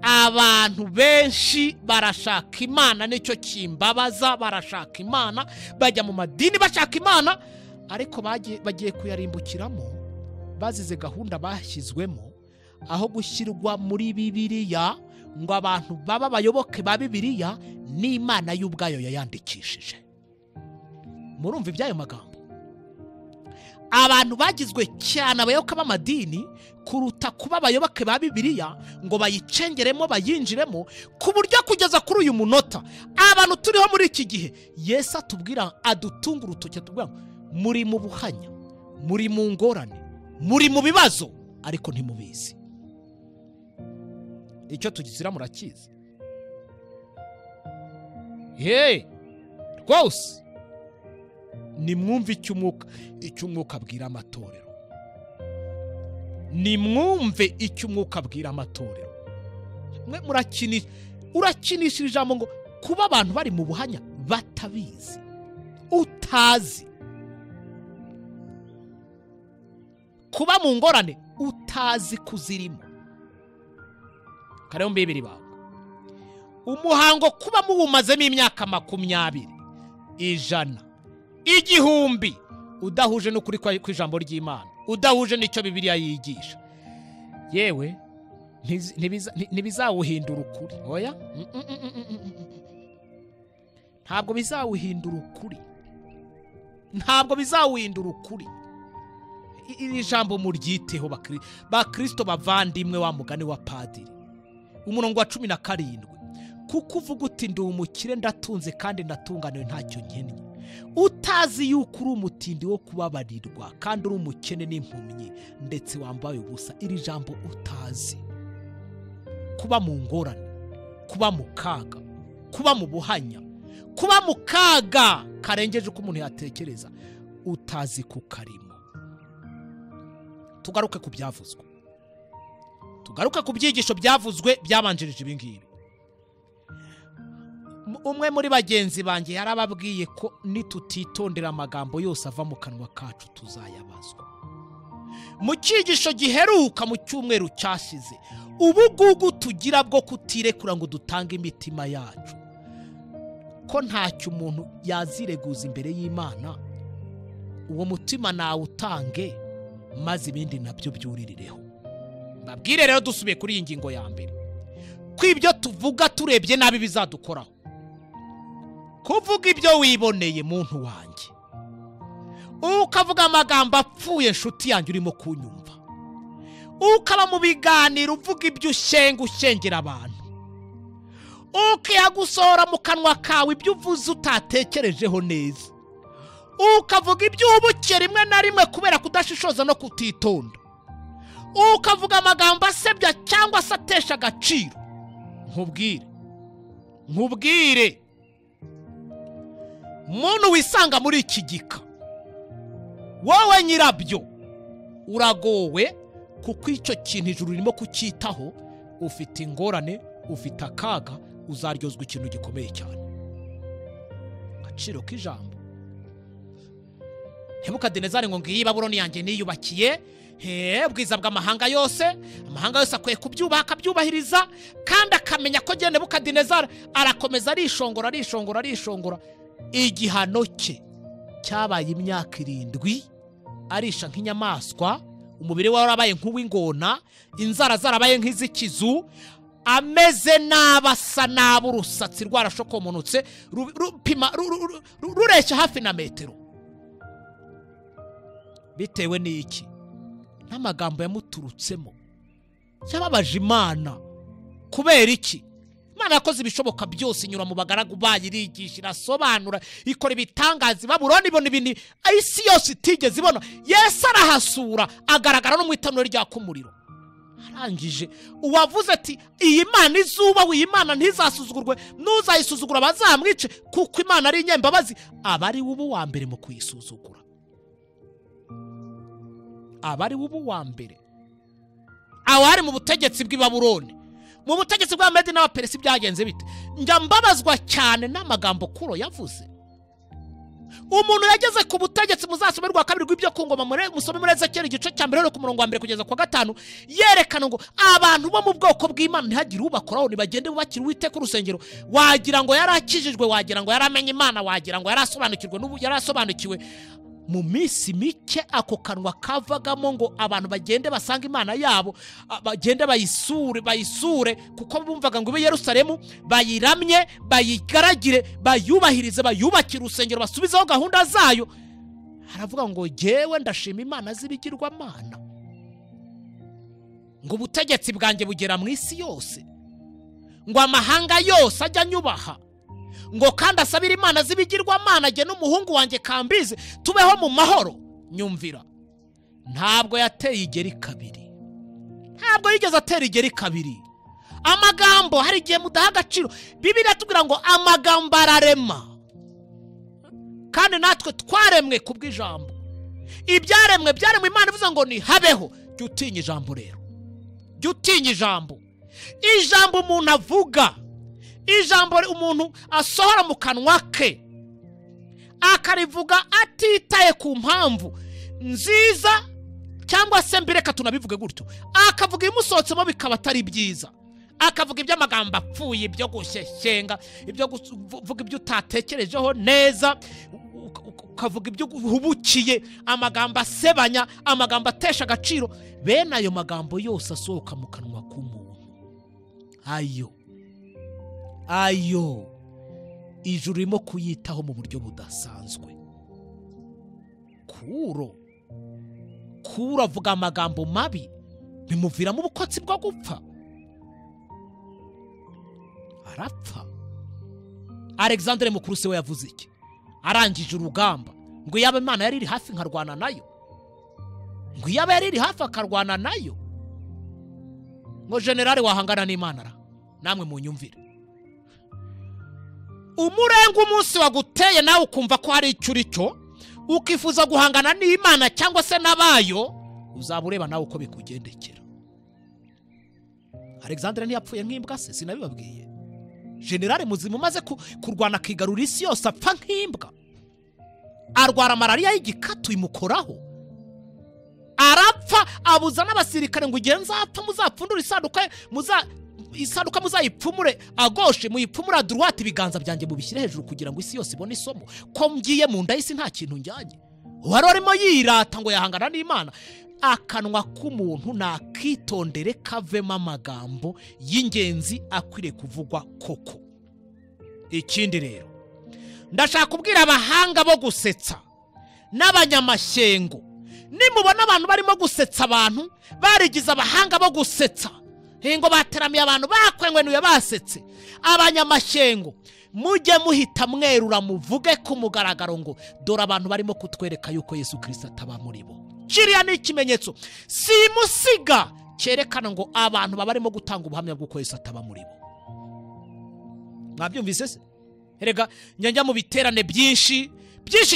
Abantu benshi barashaka Imana, nicyo kimbabaza, barashaka Imana, bajya mu madini bashaka Imana, ariko bagiye kuyarimbukiramo bazize gahunda bashyizwemo, aho gushyirwa muri Bibiliya ngo abantu baba abayoboke ba Bibiliya n'Imana y'ubwayo yayandikishije. Murumva iby'ayo magambo? Abantu bagizwe cyane abayoboke b'amadini kuruta kuba abayoboke ba Bibiliya ngo bayicengeremo bayinjiremo, ku buryo kugeza kuri uyu munota abantu turiho muri iki gihe Yesu atubwira, adutunga urutoki atubwira, muri mu buhanya, muri mu ngorane, muri mu bibazo, ariko ntimubizi. Icyo tugizira murakizi? Rwose nimwumve icyo umwuka abwira amatorero. Nimwumve icyo umwuka abwira amatorero. Urakinishira ijambo ngo kuba abantu bari mu buhanya batabizi, utazi. Kuba mu ngorane utazi kuzirimo. Kareo mbibiri bawe. Umuhango kuba muwumazemo imyaka 20, 100, 1000 udahuje n'ukuri kw'ijambo ry'Imana, udahuje n'icyo Bibiliya yigisha, yewe ntibizawuhindura ukuri. Oya, ntabwo bizawuhindura ukuri, ntabwo bizawuhindura ukuri. Iri jambo muryiteho bakristo bavandimwe, wa mugani wa padiri umurongo wa 17, kuko uvuga uti ndi umukire ndatunze kandi ndatunganiwe ntacyo nkennye, utazi yuko uri umutindi wo kubabarirwa kandi uri umukene n'impumyi ndetse wambaye ubusa. Iri jambo utazi, kuba mu ngorane, kuba mu kaga, kuba mu buhanya, kuba mu kaga karengeje uko umuntu yatekereza, utazi kukarimo. Tugaruke ku byavuzwe, tugaruke ku byigisho byavuzwe byabanjirije ibingibi. Umwe muri bagenzi banjye yarababwiye ko nitutitondera amagambo yose ava mu kanwa kacu tuzayabazwa. Mu cyigisho giheruka mu cyumweru cyashize, ubugugu tugira bwo kutirekura ngo dutange imitima yacu, ko ntacyo umuntu yazireguza imbere y'Imana, uwo mutima nawe utange maze ibindi nabyo byuririreho. Babwire rero dusubiye kuri iyi ngingo ya mbere, ko ibyo tuvuga turebye nabi bizadukoraho. Kuvuga ibyo wiboneye muntu wanjye, ukavuga amagambo apfuye nshuti yanjye urimo kunyumva, ukaba mu biganiro uvuga ibyo ushengera abantu, ukiyagusohora mu kanwa kawe ibyo uvuze utatekerejeho neza, ukavuga ibyo ubuke rimwe na rimwe kubera kudashishoza no kutitonda, ukavuga amagambo asebya cyangwa se atesha agaciro. Nkubwire muntu wisanga muri iki gika, wowe nyirabyo uragowe, kuko icyo kintu ijuru ririmo kucyitaho. Ufite ingorane, ufite akaga, uzaryozwa ikintu gikomeye cyane. Agaciro k'ijambo. Nebukadinezari ngo ngiyi Babuloni yanjye niyubakiye, ubwiza bw'amahanga yose, amahanga yose akwiye kubyubaha akabyubahiriza, kandi akamenya ko jye Nebukadinezari arakomeza arishongora. Igihano cye cyabaye imyaka 7, arisha nk'inyamaswa, umubiri we warabaye nk'uw'ingona, inzara zarabaye nk'iz'ikizu, ameze n'abasa n'aburusatsi rwarashokomonutse rupima rureshya hafi na metero. Bitewe n'iki? N'amagambo yamuturutsemo yababaje Imana. Kubera iki? Imana yakoze ibishoboka byose, inyura mu bagaragu bayirigisha, irasobanura, ikora ibitangaza. Babuloni ibona ibintu isi yose itigeze ibona. Yesu arahasura, agaragara no mu itanura ryaka umuriro. Arangije uwavuze ati iyi Imana izubaho, iyi Imana ntizasuzugurwe, n'uzayisuzugura bazamwice, kuko Imana ari inyembabazi, abari ubu wa mbere mu kuyisuzugura. Abari ubu wa mbere awari mu butegetsi bw'i Babuloni, mu butegetsi bwa Madini n'abaperesi byagenze bite? Njya mbabazwa cyane n'amagambo Kuro yavuze. umuntu yageze ku butegetsi muzasome rwa kabiri rw'ibyo ku ngoma musome muri Ezekiyeli igice cya mbere ku murongo wa mbere kugeza kwa 5 yerekana ngo abantu bo mu bwoko bw'Imana ntihagire ubakoraho nibagende bubakira Uwiteka urusengero. Wagira ngo yarakijijwe, wagira ngo yaramenye Imana, wagira ngo yarasobanukirwe n'ubu yarasobanukiwe. Mu minsi mike ako kanwa kavagamo ngo abantu bagende basanga Imana yabo, bagende bayisure kuko bumvaga ngo ibe Yerusalemu, bayiramye, bayigaragire, bayubahirize, bayubakira urusengero, basubizaho gahunda zayo. Haravuga ngo jewe ndashima Imana z'ibigirwamana, ngo ubutegetsi bwanjye bugera mu isi yose, ngo amahanga yose ajya nyubaha, ngo kandi asabira Imana z'ibigirwamana jye n'umuhungu wanjye Kambizi tubeho mu mahoro. Nyumvira, ntabwo yateye igeri kabiri, ntabwo yigeze atera igeri kabiri. Amagambo hari igihe mudaha agaciro. Bibiliya tubwira ngo amagambo ararema, kandi natwe twaremwe kubw'ijambo. Ibyaremwe byaremwe Imana ivuze ngo ni habeho. Jya utinya ijambo rero, jya utinya ijambo. Ijambo umuntu avuga, ijambo umuntu asohora mu kanwa ke akarivuga atitaye ku mpamvu nziza cyangwa se mbireka tunabivuge gutyo, akavuga imusohotsemo bikaba atari byiza, akavuga iby'amagambo apfuye, ibyo gushyeshyenga, ibyo kuvuga ibyo utatekerejeho neza, ukavuga ibyo uhubukiye, amagambo asebanya, amagambo atesha agaciro. Bene ayo magambo yose asohoka mu kanwa k'umuntu, ayo ijuru ririmo kuyitaho mu buryo budasanzwe. Kuro avuga amagambo mabi bimuviramo ubukotsi bwo gupfa, arapfa. Alexandre Mukuru se we yavuze iki arangije urugamba? Ngo yaba Imana yari iri hafi nkarwana nayo, ngo yaba yari iri hafi akarwana nayo. Ngo generale wahangana n'Imana ra, namwe munyumvire. Umurenga umunsi waguteye nawe ukumva ko hari icyo uricyo, ukifuza guhangana n'Imana cyangwa se nabayo, uzaba ureba nawe uko bikugendekera. Alexandre ntiyapfuye nk'imbwa se, sinabibabwiye? Generale muzima umaze kurwana akigarura isi yose apfa nk'imbwa, arwara malaria y'igikatu imukoraho, arapfa, abuza n'abasirikare ngo igihe nzapfa muzapfundura isaduka muzayipfumure agoshe, muyipfumura droite, ibiganza byanjye mubishyire hejuru kugira ngo isi yose ibone isomo ko mgiye mu nda y'isi nta kintu njyanye. Wari arimo yirata ngo yahangana n'Imana. Akanwa k'umuntu nakitondere kavemo amagambo y'ingenzi akwiriye kuvugwa koko. Ikindi rero ndashaka kubwira abahanga bo gusetsa n'abanyamashyengo, nimubona abantu barimo gusetsa abantu, barigize abahanga bo gusetsa, ngo bateramiye abantu bakwenkwenuye basetse, abanyamashyengo, mujye muhita mwerura muvuge ku mugaragaro ngo dore abantu barimo kutwereka yuko Yesu Kristo ataba muri bo. Kiriya ni ikimenyetso simusiga cyerekana ngo abantu babarimo gutanga ubuhamya bw'uko Yesu ataba muri bo. Mwabyumvise se? Erega njya mu biterane byinshi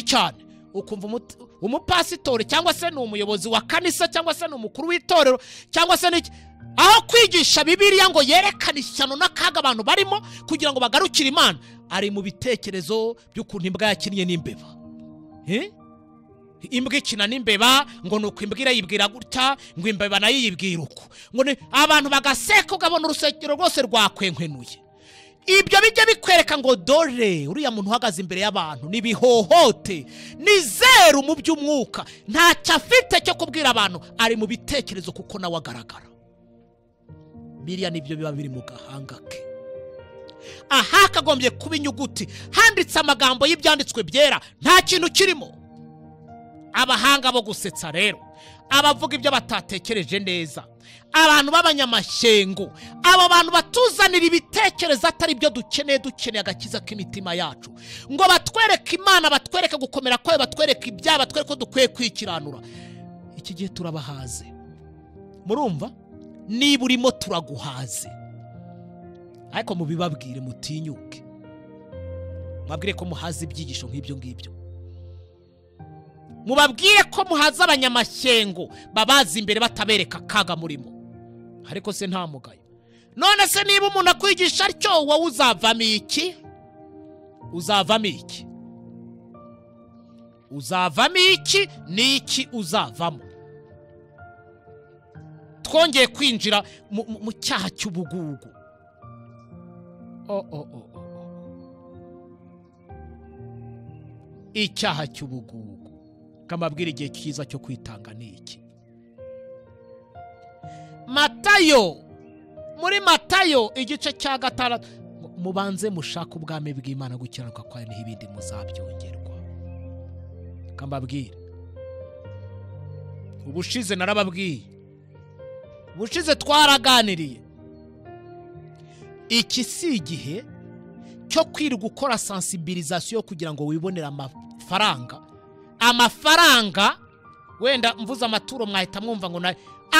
cyane, ukumva umupasitori cyangwa se ni umuyobozi wa kanisa cyangwa se ni umukuru w'itorero cyangwa se n'iki, aho kwigisha Bibiliya ngo yerekana ishyano n'akaga abantu barimo kugira ngo bagarukire Imana, ari mu bitekerezo by'ukuntu imbwa yakinnye n'imbeba. Imbwa ikina n'imbeba, ngo nuko imbwa irayibwira gutya, ngo imbeba nayo yibwira uko, ngo abantu bagaseka ukabona urusengero rwose rwakwenkwenuye. Ibyo bijya bikwereka ngo dore uriya muntu uhagaze imbere y'abantu nibihohote, ni zeru mu by'umwuka, ntacyo afite cyo kubwira abantu, ari mu bitekerezo kuko nawe agaragara. Biriya nibyo biba biri mu gahanga ke. Aha kagombye kuba inyuguti handitse amagambo y'ibyanditswe byera, nta kintu kirimo. Abahanga bo gusetsa rero, abavuga ibyo batatekereje neza, abantu b'abanyamashyengo, aba bantu batuzanira ibitekerezo atari byo dukeneye agakiza k'imitima yacu, ngo batwereke Imana, batwereke gukomera kwayo, batwereke ibyaha, batwereke ko dukwiye kwikiranura. Iki gihe turabahaze, murumva? Niba urimo turaguhaze, ariko mubibabwire mutinyuke, mubabwire ko muhaze ibyigisho nk'ibyo ngibyo, mubabwire ko muhaze abanyamashyengo babaza imbere batabereka akaga murimo. Ariko se nta mugayo. None se niba umuntu akwigisha atyo, wowe uzavamo iki? Uzavamo iki? uzavamo iki n'iki uzavamo. Twongeye kwinjira mu cyaha cy'ubugugu. Icyaha cy'ubugugu. Kamabwira igihe cyiza cyo kwitanga ni iki? Matayo, muri Matayo igice cya 6, mubanze mushaka ubwami bw'Imana gukiranuka kwayo niho ibindi muzabyongerwa. Kambabwira, ubushize narababwiye, ubushize twaraganiriye, iki si igihe cyo kwirirwa gukora sensibilisation kugira ngo wibonere amafaranga wenda mvuza amaturo mwahita mwumva ngo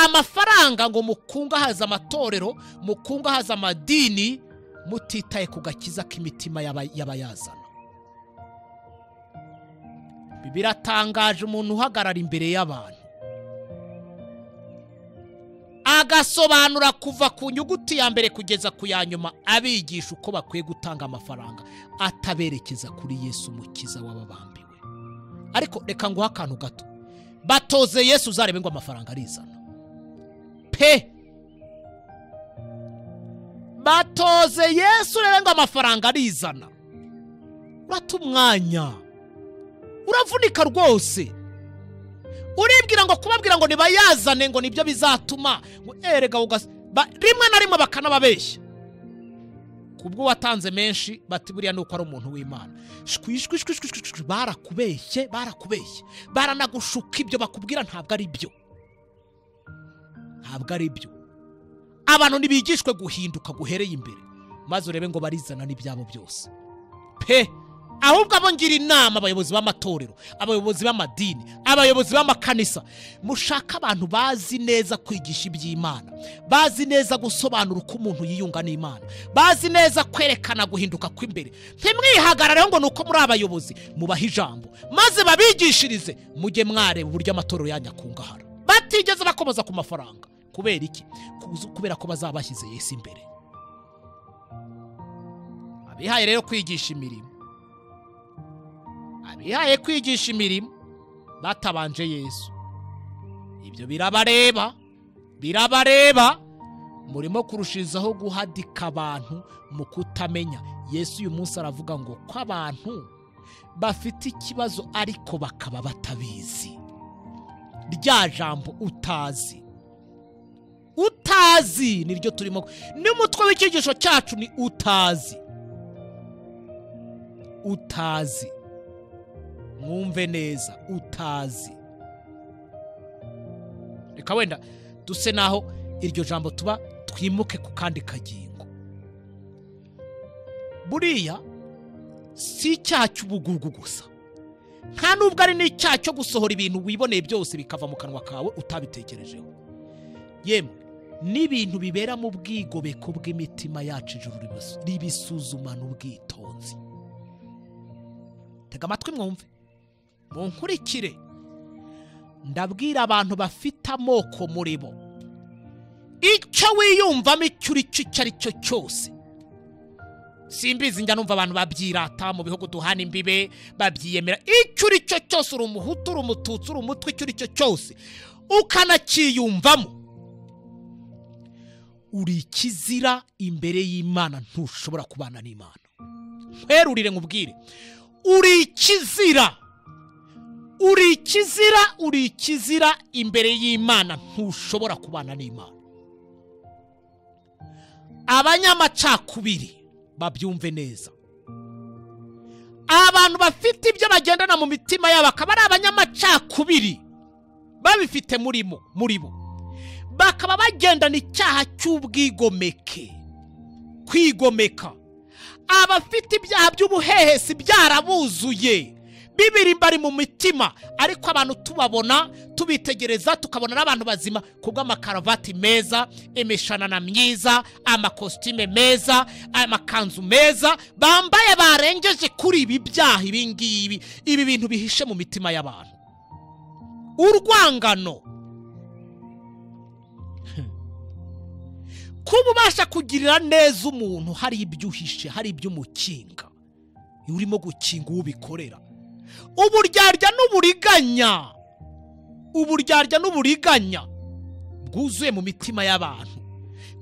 amafaranga ngo mukungahaza amatorero, mukungahaza amadini, mutitaye ku gakiza k'imitima y'abayazana. Biratangaje umuntu uhagarara imbere y'abantu agasobanura kuva ku nyuguti ya mbere kugeza ku ya nyuma, abigisha uko bakwiye gutanga amafaranga, ataberekeza kuri Yesu Umukiza w'ababambiwe. Ariko reka nguha akantu gato, batoze Yesu uzarebe ngo amafaranga arizana pe. Batoze Yesu urebe ngo amafaranga arizana, urata umwanya, uravunika rwose. Uribwira ngo kubabwira ngo nibayazane ngo nibyo bizatuma erega rimwe na rimwe bakanababeshya. Kubwo watanze menshi bati buriya nuko ari umuntu w'Imana. Barakubeshye, baranagushuka. Ibyo bakubwira ntabwo ari byo, ntabwo ari byo. Abantu nibigishwe guhinduka guhereye imbere, maze urebe ngo barizana n'ibyabo byose pe. Ahubwo abongira inama abayobozi b'amatorero, abayobozi b'amadini, abayobozi b'amakanisa, mushaka abantu bazi neza kwigisha iby'Imana, bazi neza gusobanura uko umuntu yiyunga n'Imana, bazi neza kwerekana guhinduka kw'imbere. Ntimwihagarareho ngo nuko muri abayobozi, mubaha ijambo maze babigishirize, mujye mwareba uburyo amatorero yanyakungahara. Batigeze bakomoza ku mafaranga. Kubera iki? Kubera ko bazabashyize Yesu imbere. Abihaye rero kwigisha imirimo, abihaye kwigisha imirimo batabanje Yesu, ibyo birabareba. Murimo kurushizaho guhadika abantu mu kutamenya. Yesu uyu munsi aravuga ngo ko abantu bafite ikibazo ariko bakaba batabizi. Rya jambo utazi niryo turimo, n'umutwe w'ikigisho cyacu ni utazi. Mwumve neza, utazi. Reka wenda duse naho iryo jambo tuba twimuke ku kandi kagingo. Buriya si icyaha cy'ubugugu gusa, nta nubwo ari n'icyaha cyo gusohora ibintu wiboneye byose bikava mu kanwa kawe utabitekerejeho. Yemwe n'ibintu bibera mu bwigobeko bw'imitima yacu ijuru ribisuzumana ubwitonzi. Tega amatwi mwumve, munkurikire. Ndabwira abantu bafite amoko muri bo, icyo wiyumvamo icyo uri cyo cyose. Simbizi njya numva abantu babyirata mu bihugu duhana imbibe, babyiyemera. Icyo uri cyo cyose, uri umuhutu, uri umututsi, uri umutwe, icyo uri cyo cyose ukanakiyumvamo, uri ikizira imbere y'Imana. Ntushobora kubana n'Imana. Nkwerurire nkubwire, uri ikizira imbere y'Imana. Ntushobora kubana n'Imana. Abanyamacakubiri babyumve neza. Abantu bafite ibyo bagendana mu mitima yabo akaba ari abanyamacakubiri, babifite muri bo, bakaba bagendana icyaha cy'ubwigomeke, kwigomeka. Abafite ibyaha by'ubuhehesi byarabuzuye, bibiri mbari mu mitima, ariko abantu tubabona, tubitegereza, tukabona n'abantu bazima kubw'amakaravati meza, imishanana myiza, amakositime meza, amakanzu meza bambaye, barengeje kuri ibi byaha. Ibi bintu bihishe mu mitima y'abantu. Urwangano, kuba ubasha kugirira neza umuntu hari ibyo uhishe, hari ibyo umukinga, urimo gukinga uwo bikorera. uburyarya n'uburiganya bwuzuye mu mitima y'abantu,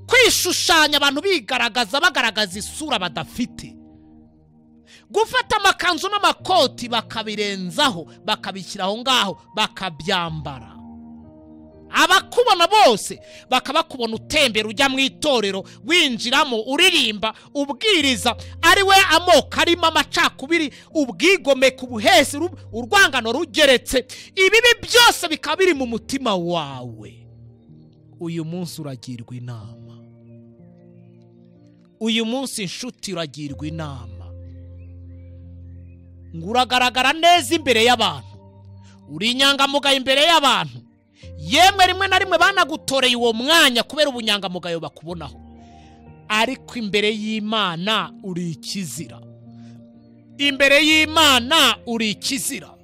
kwishushanya abantu bigaragaza bagaragaza isura badafite, gufata amakanzu n'amakoti bakabirenzaho bakabishyira aho ngaho bakabyambara, abakubona bose bakabakubona utembera ujya mu itorero winjiramo uririmba ubwiriza ari we amoko arimo amacakubiri, ubwigomeka, ubuhesi, urwangano rugeretse, ibibi byose bikaba biri mu mutima wawe. Uyu munsi uragirwa inama, uyu munsi inshuti uragirwa inama, ngo uragaragara neza imbere y'abantu, uri inyangamugayo imbere y'abantu, yemwe rimwe na rimwe banagutoreye uwo mwanya kubera ubunyangamugayo bakubonaho, ariko imbere y'Imana uri ikizira, imbere y'Imana uri ikizira.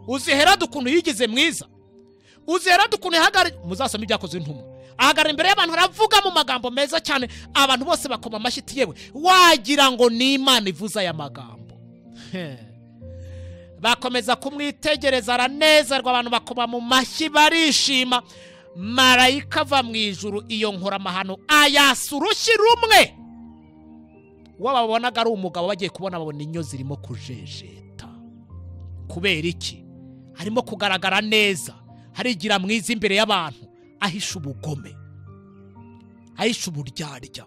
Uzi Herode ukuntu yigize mwiza, uzi Herode ukuntu yahagara, muzasoma ibyakozwe n'intumwa, ahagara imbere y'abantu aravuga mu magambo meza cyane, abantu bose bakoma amashyi, yewe wagira ngo ni Imana ivuza aya magambo. Bakomeza kumwitegereza, aranezerwa, abantu bakoma mu mashyi barishima. Marayika ava mu ijuru, iyo nkora amahano ayasa urushyi rumwe, wababonaga ari umugabo bagiye kubona babona inyo zirimo kujejeta. Kubera iki? Harimo kugaragara neza, harigira mwiza imbere y'abantu, ahisha ubugome, ahisha uburyarya,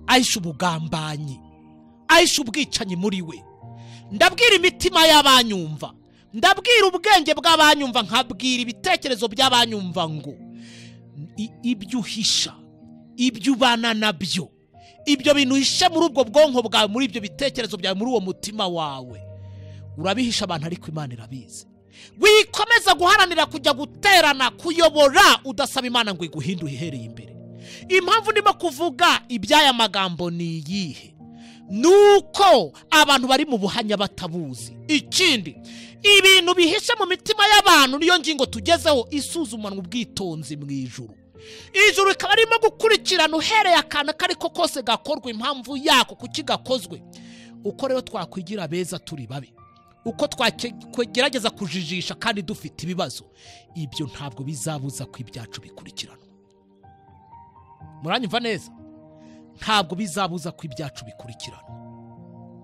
ahisha ubugambanyi, ahisha ubwicanyi muri we. Ndabwira imitima y'abanyumva, ndabwira ubwenge bw'abanyumva, nkabwira ibitekerezo by'abanyumva ngo ibyo uhisha, ibyo ubana nabyo, ibyo bintu uhishe muri ubwo bwonko bwawe, muri ibyo bitekerezo byawe, muri uwo mutima wawe, urabihisha abantu, ariko Imana irabizi. Wikomeza guharanira kujya guterana, kuyobora, udasaba Imana ngo iguhindure ihereye imbere. Impamvu ndimo kuvuga iby'aya magambo ni iyihe? Nuko abantu bari mu buhanya batabuzi. Ikindi, ibintu bihishe mu mitima y'abantu niyo ngingo tugezeho, isuzumanwa ubwitonzi mw'Ijuru. Ijuru ikaba arimo gukurikirana uhereye akana kariko kose gakorwa, impamvu yako kuki gakozwe. Uko rero twakwigira beza turi babi, uko twagerageza kujijisha kandi dufite ibibazo, ibyo ntabwo bizabuza ko ibyacu bikurikirana. Muranyumva neza? Ntabwo bizabuza ko ibyacu bikurikirana.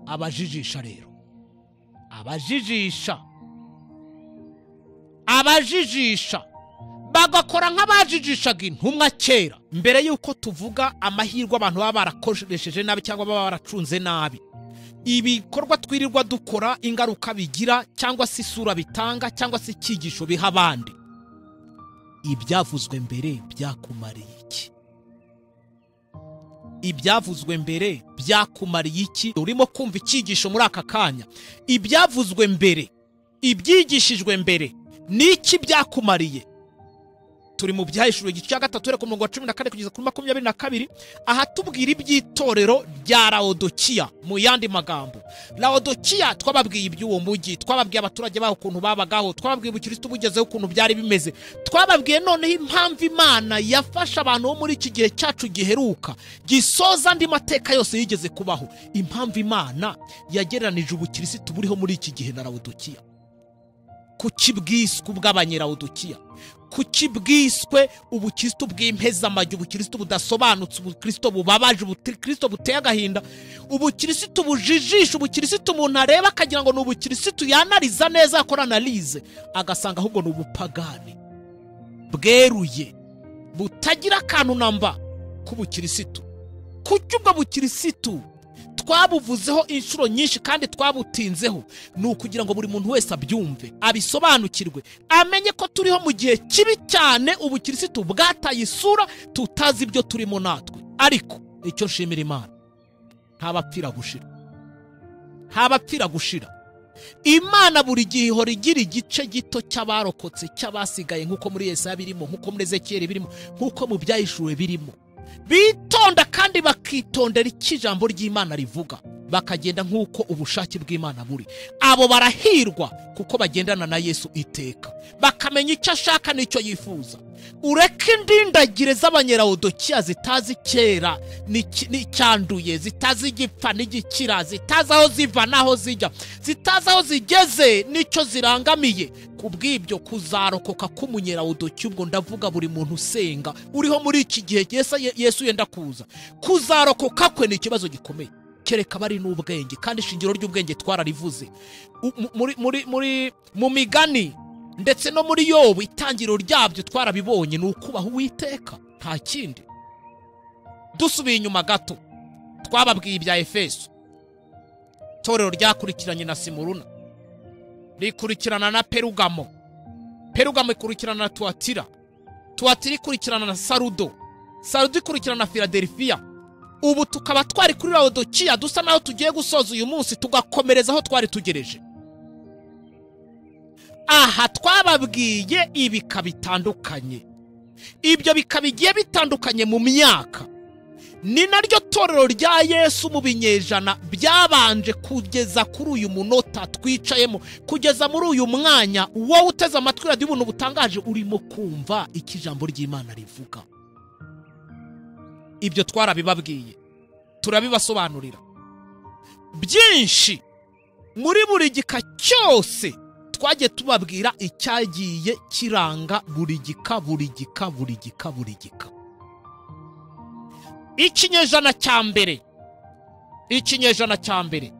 Abajijisha rero, abajijisha bagakora nk'abajijishaga intumwa kera, mbere y'uko tuvuga amahirwe abantu baba barakoresheje nabi cyangwa baba baracunze nabi, ibikorwa twirirwa dukora, ingaruka bigira, cyangwa se isura bitanga, cyangwa se icyigisho biha abandi. Ibyavuzwe mbere byakumariye iki? Ibyavuzwe mbere byakumariye iki? Urimo kumva icyigisho muri aka kanya, ibyavuzwe mbere, ibyigishijwe mbere, niki byakumariye? Turi mu byahishuriwe igice cya 3 ku murongo wa 14 kugeza kuri 22, aha tubwira iby'itorero rya Laodikiya. Mu yandi magambo, Laodikiya twababwiye iby'uwo mujyi, twababwiye abaturage baho ukuntu babagaho, twababwiye ubukristo bugezeho ukuntu byari bimeze, twababwiye noneho impamvu Imana yafasha abantu bo muri iki gihe cyacu giheruka, gisoza andi mateka yose yigeze kubaho, impamvu Imana yagereranije ubukristo buriho muri iki gihe na Laodikiya. Kuki bwiswe bw'abanyelaodikiya? Kuki bwiswe ubukristo bw'impezamajyo, ubukristo budasobanutse, ubukristo bubabaje, ubukristo buteye agahinda, ubukristo bujijisha, ubukristo umuntu areba akagira ngo ni ubukristo yanariza neza, akora analize agasanga ahubwo ni ubupagani bweruye butagira akantu namba k'ubukristo. Kuki ubwo bukristo twabuvuzeho inshuro nyinshi kandi twabutinzeho? Ni ukugira ngo buri muntu wese abyumve, abisobanukirwe, amenye ko turiho mu gihe kibi cyane, ubukristo bwataye isura, tutazi ibyo turimo natwe. Ariko icyo nshimira Imana, ntabapfira gushira. Imana buri gihe ihora igira igice gito cy'abarokotse, cy'abasigaye, nk'uko muri Yesaya birimo, nk'uko muri Ezekiyeli birimo, nk'uko mu byahishuriwe birimo. Bitonda kandi bakitondera icyo ijambo ry'Imana rivuga. bakagenda nk'uko ubushake bw'Imana buri. Abo barahirwa kuko bagendana na Yesu iteka, bakamenya icyo ashaka n'icyo yifuza. Ureke indindagire z'abanyelaodikiya zitazi kera n'icyanduye, zitazi igipfa n'igikira, zitazi aho ziva n'aho zijya, zitazi aho zigeze n'icyo zirangamiye. Kubw'ibyo kuzarokoka k'umunyelaodikiya, ubwo ndavuga buri muntu usenga uriho muri iki gihe Yesu yenda kuza, kuzarokoka kwe ni ikibazo gikomeye. Kereka bari n'ubwenge, kandi ishingiro ry'ubwenge twararivuze mu migani ndetse no muri Yobu. Itangiro ryabyo twarabibonye, ni ukubaha Uwiteka, nta kindi. Dusubiye inyuma gato, twababwiye ibya Efeso. Torero ryakurikiranye na Simuruna, rikurikirana na Perugamo, Perugamo ikurikirana na Tuatira, Tuatira ikurikirana na Sarudo, Sarudo ikurikirana na Filadelfiya. Ubu tukaba twari kuri Laodikiya, dusa naho tugiye gusoza uyu munsi tugakomereza aho twari tugereje. Aha twababwiye ibika bitandukanye, ibyo bikabigiye bitandukanye mu myaka. Ni naryo torero rya Yesu mu binyejana byabanje kugeza kuri uyu munota twicayemo, kugeza muri uyu mwanya. Wowe uteze amatwi radio ubuntu butangaje, urimo kumva iki jambo ry'Imana rivuga. Ibyo twarabibabwiye, turabibasobanurira byinshi. Muri buri gika cyose twagiye tubabwira icyagiye kiranga buri gika. Ikinyejana cya mbere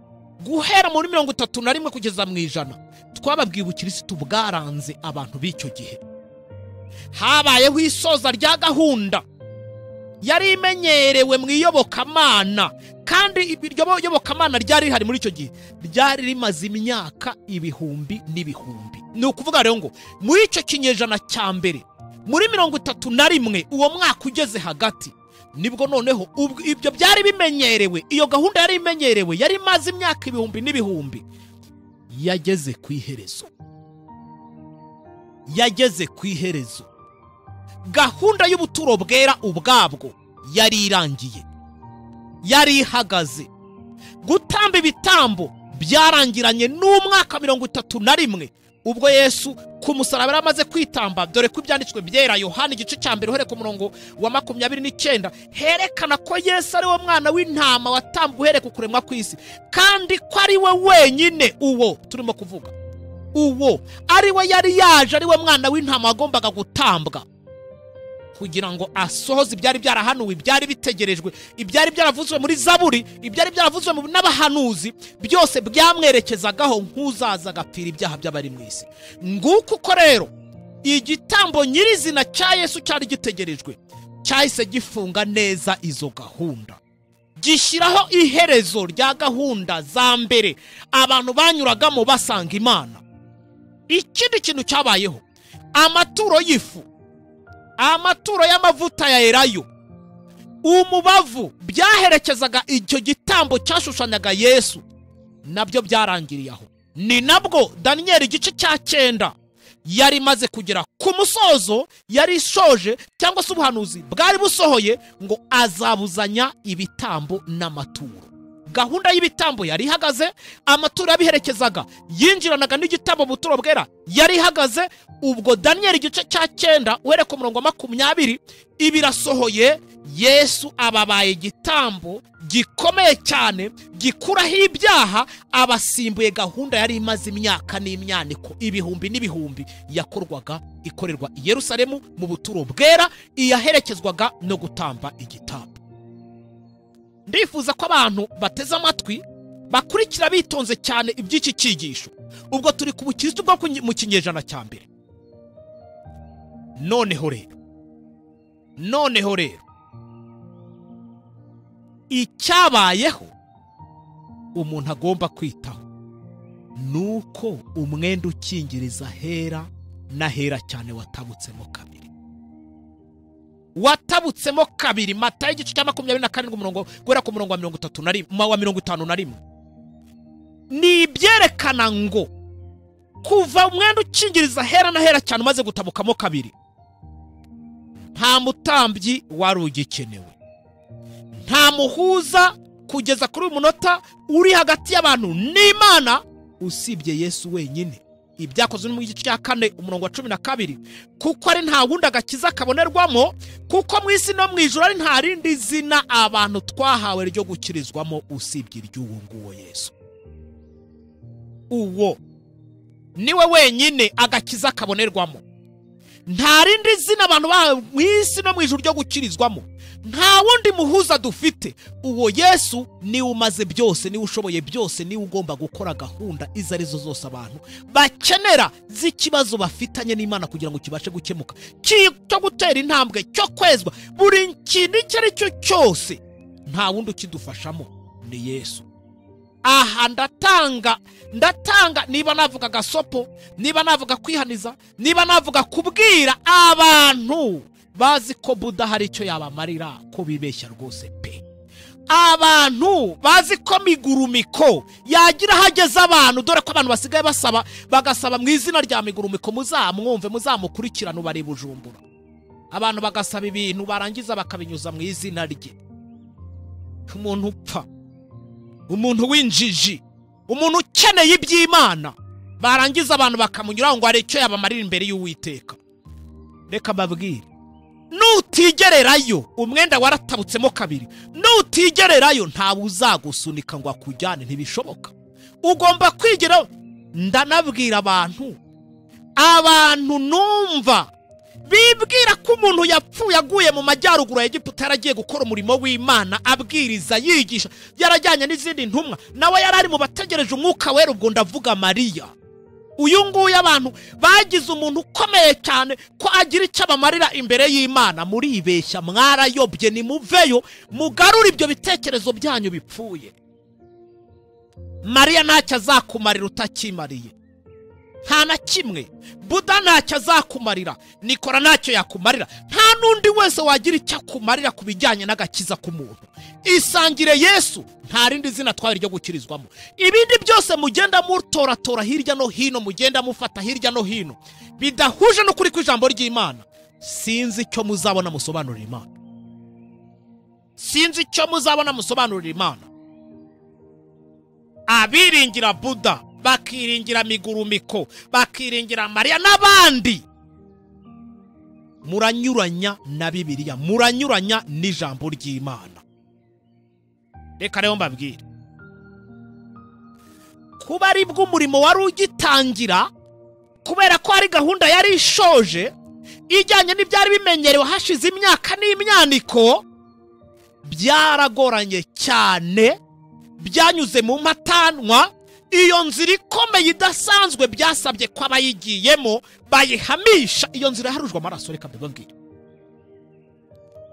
guhera muri 31 kugeza mu ijana, twababwiye ubukirisitu bwaranze abantu b'icyo gihe. Habayeho isoza rya gahunda yari imenyerewe mu iyobokamana, kandi iryo yobokamana ryari rihari muri icyo gihe, ryari rimaze imyaka ibihumbi n'ibihumbi. Ni ukuvuga rero ngo muri icyo kinyejana cya mbere, muri 31 uwo mwaka ugeze hagati, nibwo noneho ibyo byari bimenyerewe, iyo gahunda yari imenyerewe, yari imaze imyaka ibihumbi n'ibihumbi, yageze ku iherezo. Gahunda y'ubuturo bwera ubwabwo yari irangiye, yari ihagaze. Gutamba ibitambo byarangiranye n'umwaka 31, ubwo Yesu ku musaraba yaramaze kwitamba. Dore ko ibyanditswe byera, Yohana igice cya mbere uhereye ku murongo wa 29 herekana ko Yesu ari wo mwana w'intama watambwe uhereye ku kuremwa kw'isi, kandi ko ari we wenyine uwo turimo kuvuga, uwo ari we yari yaje, ari we mwana w'intama wagombaga gutambwa kugira ngo asohoze ibyari byarahanuwe, ibyari bitegerejwe, ibyari byaravuzwe muri Zaburi, ibyari byaravuzwe mu n'abahanuzi, byose byamwerekezagaho nk'uzaza agapfira ibyaha by'abari mu isi. Nguko uko rero igitambo nyirizina cya Yesu cyari gitegerejwe, cyahise gifunga neza izo gahunda, gishyiraho iherezo rya gahunda za mbere abantu banyuragamo basanga Imana. Ikindi kintu cyabayeho, amaturo y'ifu, amaturo y'amavuta ya elayo, umubavu byaherekezaga icyo gitambo cyashushanyaga Yesu, nabyo byarangiriye aho. Ni nabwo Daniyeli igice cya 9 yari maze kugera ku musozo, yari ishoje, cyangwa se ubuhanuzi bwari busohoye ngo azabuzanya ibitambo n'amaturo. Gahunda y'ibitambo yari ihagaze, amaturo yabiherekezaga yinjiranaga n'igitambo buturo bwera yari ihagaze. Ubwo Daniyeli igice cya 9 uhereye ku murongo wa 20 ibirasohoye, Yesu ababaye igitambo gikomeye cyane gikuraho ibyaha, abasimbuye gahunda yari imaze imyaka n'imyaniko ibihumbi n'ibihumbi yakorwaga ikorerwa i Yerusalemu mu buturo bwera, iyaherekezwaga no gutamba igitambo. Ndifuza ko abantu bateze amatwi bakurikira bitonze cyane iby'iki cyigisho. Ubwo turi ku bukirisitu bwo mu kinyejana cya mbere. Noneho rero icyabayeho umuntu agomba kwitaho nuko umwenda ukingiriza hera na hera cyane watabutsemo kabiri. Matayo igice cya 27 umurongo guhera ku murongo wa 51 ni ibyerekana ngo kuva umwenda ukingiriza hera na hera cyane umaze gutabukamo kabiri, nta mutambyi wari ugikenewe, nta muhuza kugeza kuri uyu munota uri hagati y'abantu n'Imana usibye Yesu wenyine. Ibyakozwe mu gice cya 4 umurongo wa 12, kuko ari nta wundi agakiza kabonerwamo, kuko mu isi no mu ijuru ari nta rindi zina abantu twahawe ryo gukirizwamo usibye iry'uwo nguwo Yesu. Uwo niwe wenyine agakiza kabonerwamo. Nta rindi zina abantu bahawe mu isi no mu ijuru ryo gukirizwamo. Nta wundi muhuza dufite. Uwo Yesu ni umaze byose, ni ushoboye byose, ni ugomba gukora gahunda izo arizo zose abantu bakenera z'ikibazo bafitanye n'Imana kugira ngo kibashe gukemuka, cyo gutera intambwe, cyo kwezwa, buri kintu icyo ari cyo cyose. Nta wundi ukidufashamo ni Yesu. Aha ndatanga niba navuga gasopo, niba navuga kwihaniza, niba navuga kubwira abantu bazi ko Buda hari icyo yabamarira, ko bibeshya rwose pe. Abantu bazi ko migurumiko yagira hageze abantu, dore ko abantu basigaye bagasaba mu izina rya migurumiko, muzamwumve muzamukurikirana bari Bujumbura. Abantu bagasaba ibintu barangiza bakabinyuza mu izina rye. Umuntu upfa, umuntu w'injiji, umuntu ukeneye iby'Imana, barangiza abantu bakamunyuraho ngo hari icyo yabamarira imbere y'Uwiteka. Reka babwire, nutigererayo umwenda waratabutsemo kabiri, nutigererayo ntawe uzagusunika ngo akujyane, ntibishoboka. Ugomba kwigeraho. Ndanabwira abantu numva bibwira ko umuntu yapfuye aguye mu majyaruguru ya Egiputa yaragiye gukora umurimo w'Imana, abwiriza, yigisha, yarajyanye n'izindi ntumwa, nawe yarari mu bategereje umwuka wera. Ubwo ndavuga Mariya. Uyu nguyu abantu bagize umuntu ukomeye cyane ko agira icyo abamarira imbere y'Imana. Muribeshya, mwarayobye, nimuveyo mugarura ibyo bitekerezo byanyu bipfuye. Mariya ntacyo azakumarira utakimariye, nta na kimwe. Buda ntacyo azakumarira, Nikora ntacyo yakumarira, nta n'undi wese wagira icyo akumarira ku bijyanye n'agakiza k'umuntu. Isangire Yesu, nta rindi zina twawe ryo gukirizwamo. Ibindi byose mugenda mutoratora hirya no hino, mugenda mufata hirya no hino, bidahuje no kuri kw'ijambo ry'Imana, sinzi icyo muzabona musobanurira Imana. Sinzi icyo muzabona musobanurira Imana. Abiringira Buda, bakiringira migurumiko, bakiringira Mariya n'abandi, muranyuranya na Bibiliya, muranyuranya n'ijambo ry'Imana. Reka rero mbabwire, kuba ari bw'umurimo wari ugitangira, kubera ko hari gahunda yari ishoje ijyanye n'ibyari bimenyerewe hashize imyaka n'imyaniko, byaragoranye cyane, byanyuze mu matanwa. Iyo nzira ikomeye idasanzwe byasabye ko abayigiyemo bayihamisha. Iyo nzira yaharujwe amaraso. Reka mbibabwire,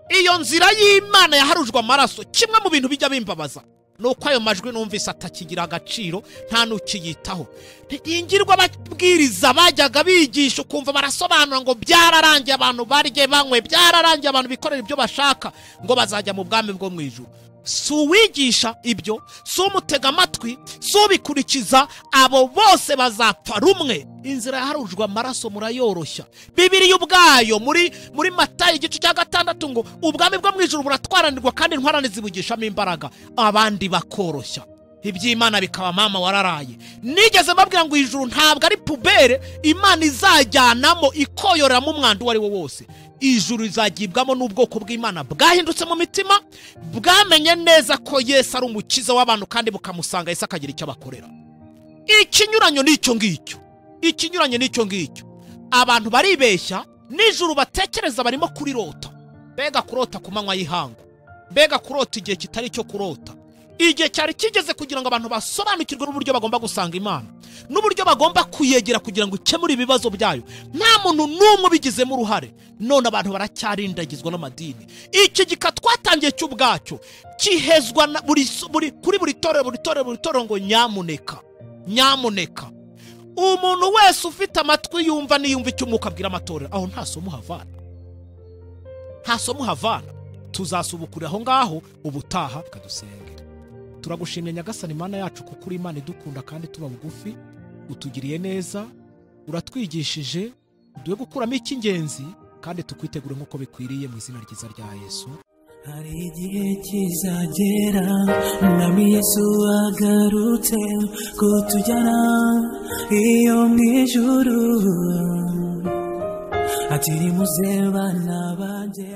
iyo nzira y'Imana yaharujwe amaraso. Kimwe mu bintu bijya bimbabaza nuko ayo majwi numvise atakigira agaciro, nta nukiyitaho. Ingirwa babwiriza bajyaga bigisha, ukumva barasobanura ngo byararangiye, abantu barye banywe, byararangiye, abantu bikorera ibyo bashaka, ngo bazajya mu bwami bwo mu ijuru. Si uwigisha ibyo, si umutega amatwi, si ubikurikiza, abo bose bazapfa rumwe. Inzira yaharujwe amaraso murayoroshya. Bibiliya ubwayo muri Matayo igice cya 6 ngo ubwami bwo mu ijuru buratwaranirwa kandi intwarane zibugishamo imbaraga, abandi bakoroshya. Iby'Imana bikaba mama wararaye. Nigeze mbabwira ngo ijuru ntabwo ari pubere Imana izajyanamo ikoyoramo umwanda wari wo wose. Ijuru izagibwamo n'ubwoko bw'Imana bwahindutse mu mitima, bwamenye neza ko Yesu ari umukiza w'abantu kandi bukamusanga Yesu akagira icyo abakorera. Ikinyuranyo n'icyo ngicyo, ikinyuranyo n'icyo ngicyo. Abantu baribeshya, n'ijuru batekereza barimo kurirota. Mbega kurota ku manywa y'ihangu, mbega kurota igihe kitari cyo kurota. Igihe cyari kigeze kugira ngo abantu basobanukirwe n'uburyo bagomba gusanga Imana, n'uburyo bagomba kuyegera kugira ngo ikemure ibibazo byayo. Nta muntu n'umwe ubigizemo uruhare. None abantu baracyarindagizwa n'amadini. Iki gikatwatangiye cy'ubwacyo kihezwa kuri buri torero ngo nyamuneka. Umuntu wese ufite amatwi yumva niyumva icyo umwuka abwira amatorero, aho nta somo havana. Tuzasubukurira aho ngaho ubutaha kadusenge. Turagushimye Nyagasani Imana yacu, kuko uri Imana idukunda kandi tuba bugufi, utugiriye neza, uratwigishije, duhe gukuramo icy'ingenzi kandi tukwitegure nk'uko bikwiriye, mu izina ryiza rya Yesu. hari igihe kizagera umwami Yesu agarutse kutujyana iyo mw'Ijuru ati nimuze bana banjye